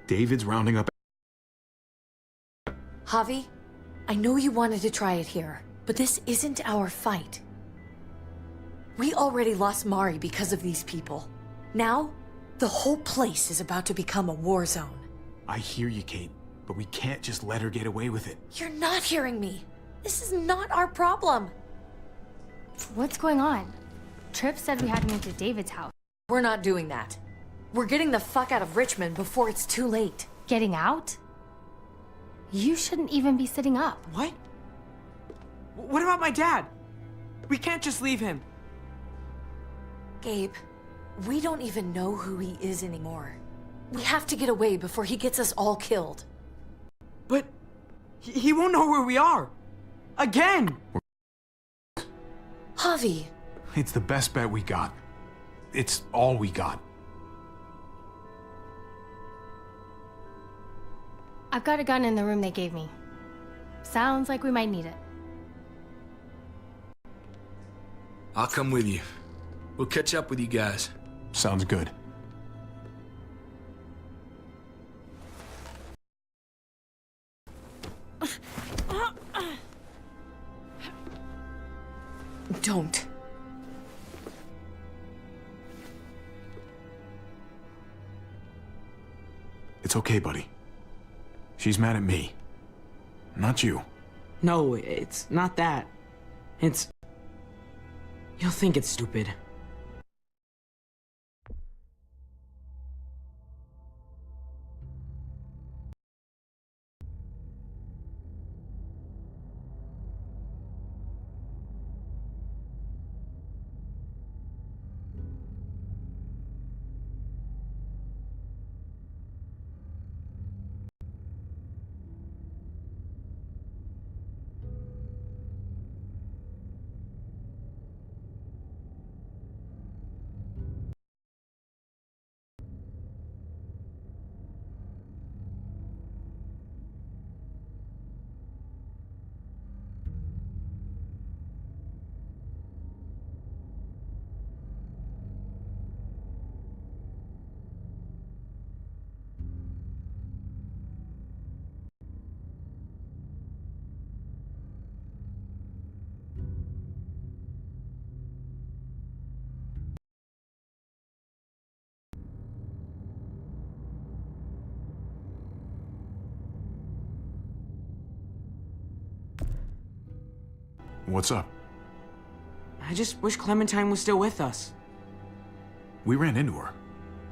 David's rounding up... Javi, I know you wanted to try it here, but this isn't our fight. We already lost Mari because of these people. Now, the whole place is about to become a war zone. I hear you, Kate, but we can't just let her get away with it. You're not hearing me. This is not our problem. What's going on? Tripp said we had to move to David's house. We're not doing that. We're getting the fuck out of Richmond before it's too late. Getting out? You shouldn't even be sitting up. What? What about my dad? We can't just leave him. Gabe, we don't even know who he is anymore. We have to get away before he gets us all killed. But he won't know where we are. Again! Javi. It's the best bet we got. It's all we got. I've got a gun in the room they gave me. Sounds like we might need it. I'll come with you. We'll catch up with you guys. Sounds good. Don't. It's okay, buddy. She's mad at me. Not you. No, it's not that. It's... You'll think it's stupid. What's up? I just wish Clementine was still with us. We ran into her.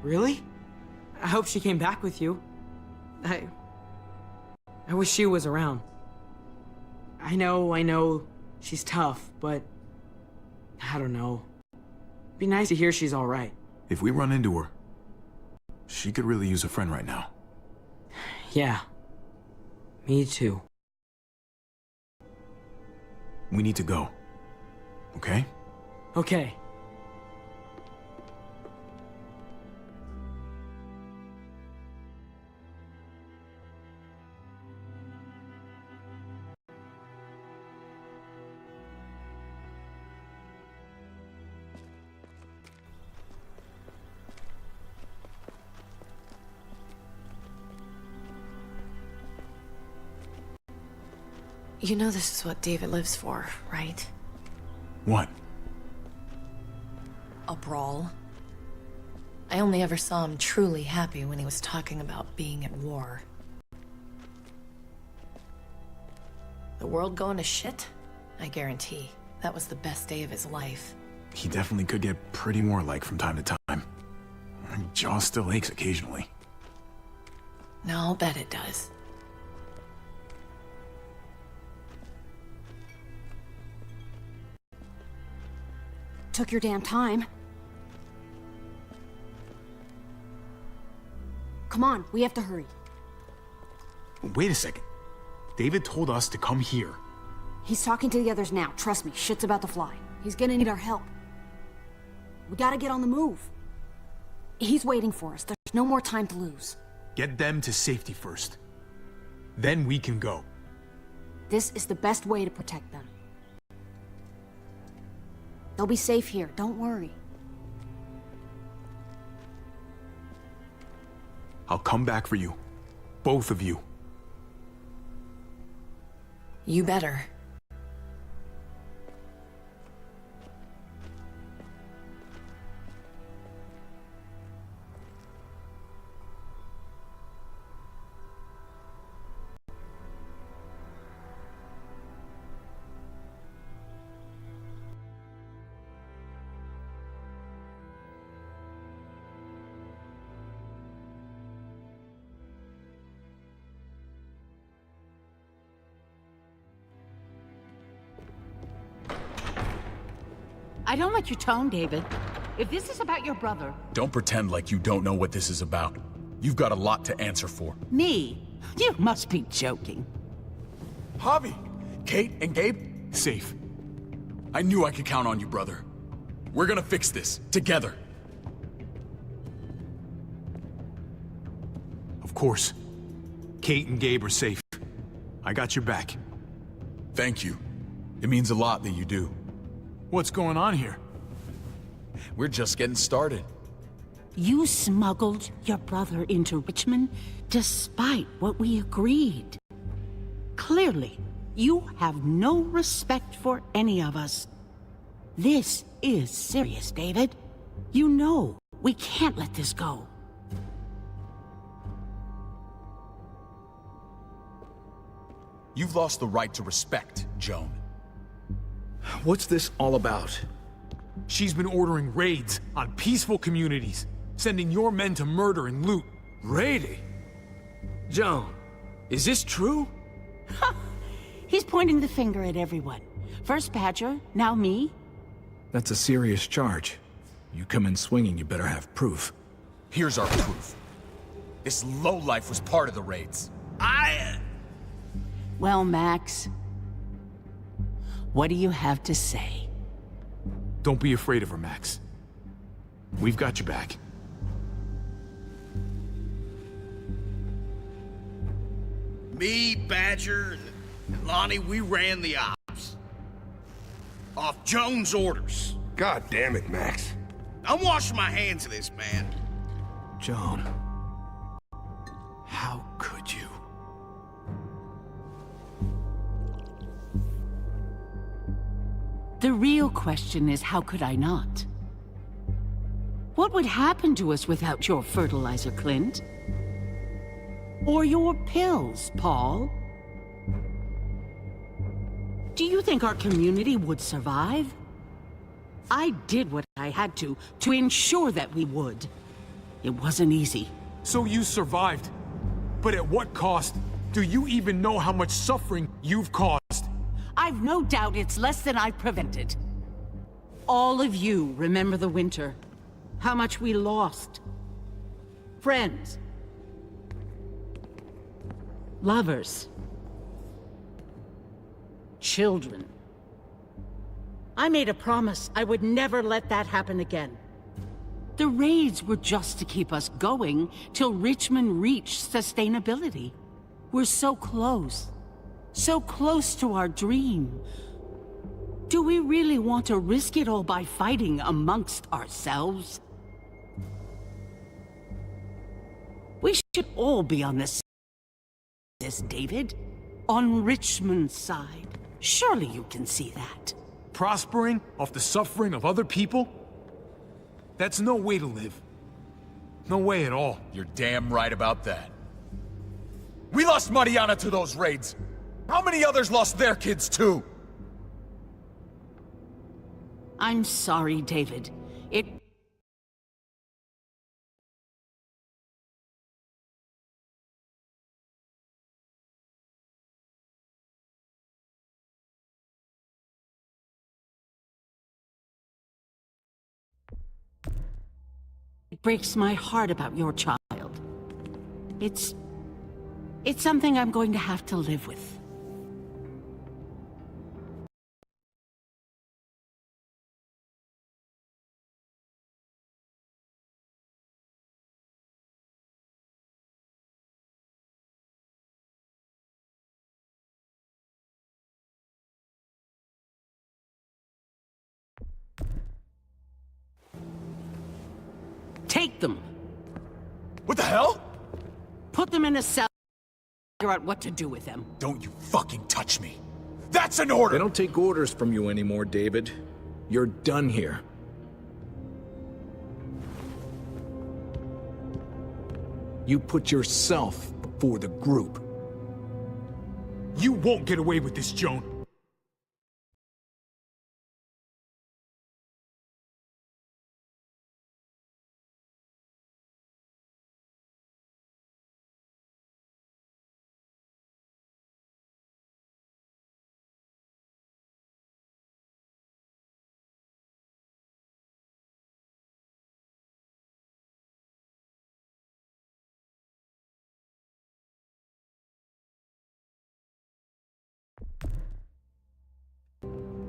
Really? I hope she came back with you. I wish she was around. I know, she's tough, but... I don't know. It'd be nice to hear she's alright. If we run into her, she could really use a friend right now. Yeah. Me too. We need to go. Okay? Okay. You know this is what David lives for, right? What? A brawl. I only ever saw him truly happy when he was talking about being at war. The world going to shit? I guarantee. That was the best day of his life. He definitely could get pretty warlike from time to time. My jaw still aches occasionally. No, I'll bet it does. Took your damn time. Come on, we have to hurry. Wait a second. David told us to come here. He's talking to the others now. Trust me, shit's about to fly. He's gonna need our help. We gotta get on the move. He's waiting for us. There's no more time to lose. Get them to safety first. Then we can go. This is the best way to protect them. They'll be safe here, don't worry. I'll come back for you. Both of you. You better. I don't like your tone, David. If this is about your brother... Don't pretend like you don't know what this is about. You've got a lot to answer for. Me? You must be joking. Javi! Kate and Gabe? Safe. I knew I could count on you, brother. We're gonna fix this, together. Of course. Kate and Gabe are safe. I got your back. Thank you. It means a lot that you do. What's going on here? We're just getting started. You smuggled your brother into Richmond despite what we agreed. Clearly, you have no respect for any of us. This is serious, David. You know we can't let this go. You've lost the right to respect, Joan. What's this all about? She's been ordering raids on peaceful communities, sending your men to murder and loot. Raiding? Joan, is this true? He's pointing the finger at everyone. First Badger, now me. That's a serious charge. You come in swinging, you better have proof. Here's our proof. This lowlife was part of the raids. Well, Max, what do you have to say? Don't be afraid of her, Max. We've got your back. Me, Badger, and Lonnie, we ran the ops. Off Jones' orders. God damn it, Max. I'm washing my hands of this, man. Joan. How could you? The real question is, how could I not? What would happen to us without your fertilizer, Clint? Or your pills, Paul? Do you think our community would survive? I did what I had to ensure that we would. It wasn't easy. So you survived. But at what cost? Do you even know how much suffering you've caused? I've no doubt it's less than I've prevented. All of you remember the winter. How much we lost. Friends. Lovers. Children. I made a promise I would never let that happen again. The raids were just to keep us going till Richmond reached sustainability. We're so close. So close to our dream. Do we really want to risk it all by fighting amongst ourselves? We should all be on this, David. On Richmond's side. Surely you can see that. Prospering off the suffering of other people? That's no way to live. No way at all. You're damn right about that. We lost Mariana to those raids. How many others lost their kids too? I'm sorry, David. It... It breaks my heart about your child. It's something I'm going to have to live with. them. What the hell? Put them in a cell. Figure out what to do with them. Don't you fucking touch me. That's an order! They don't take orders from you anymore, David. You're done here. You put yourself before the group. You won't get away with this, Joan.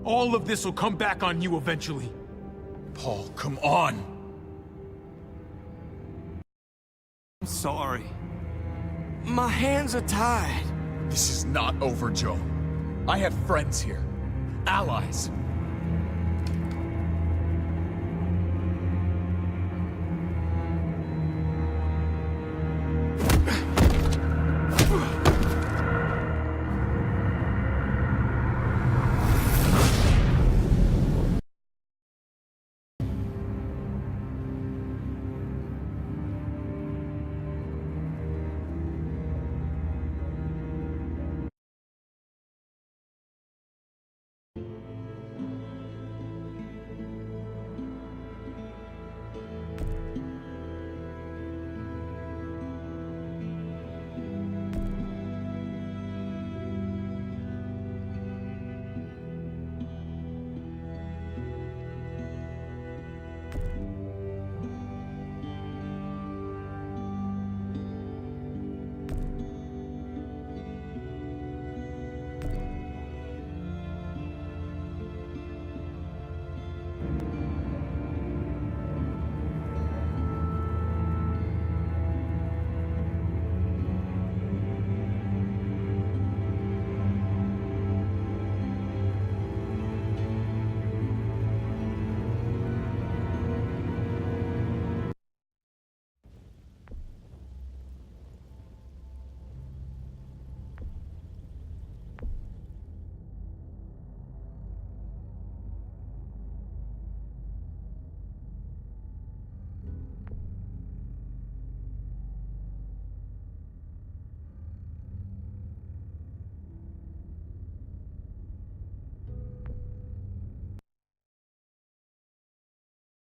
All of this will come back on you eventually. Paul, come on! I'm sorry. My hands are tied. This is not over, Joe. I have friends here. Allies.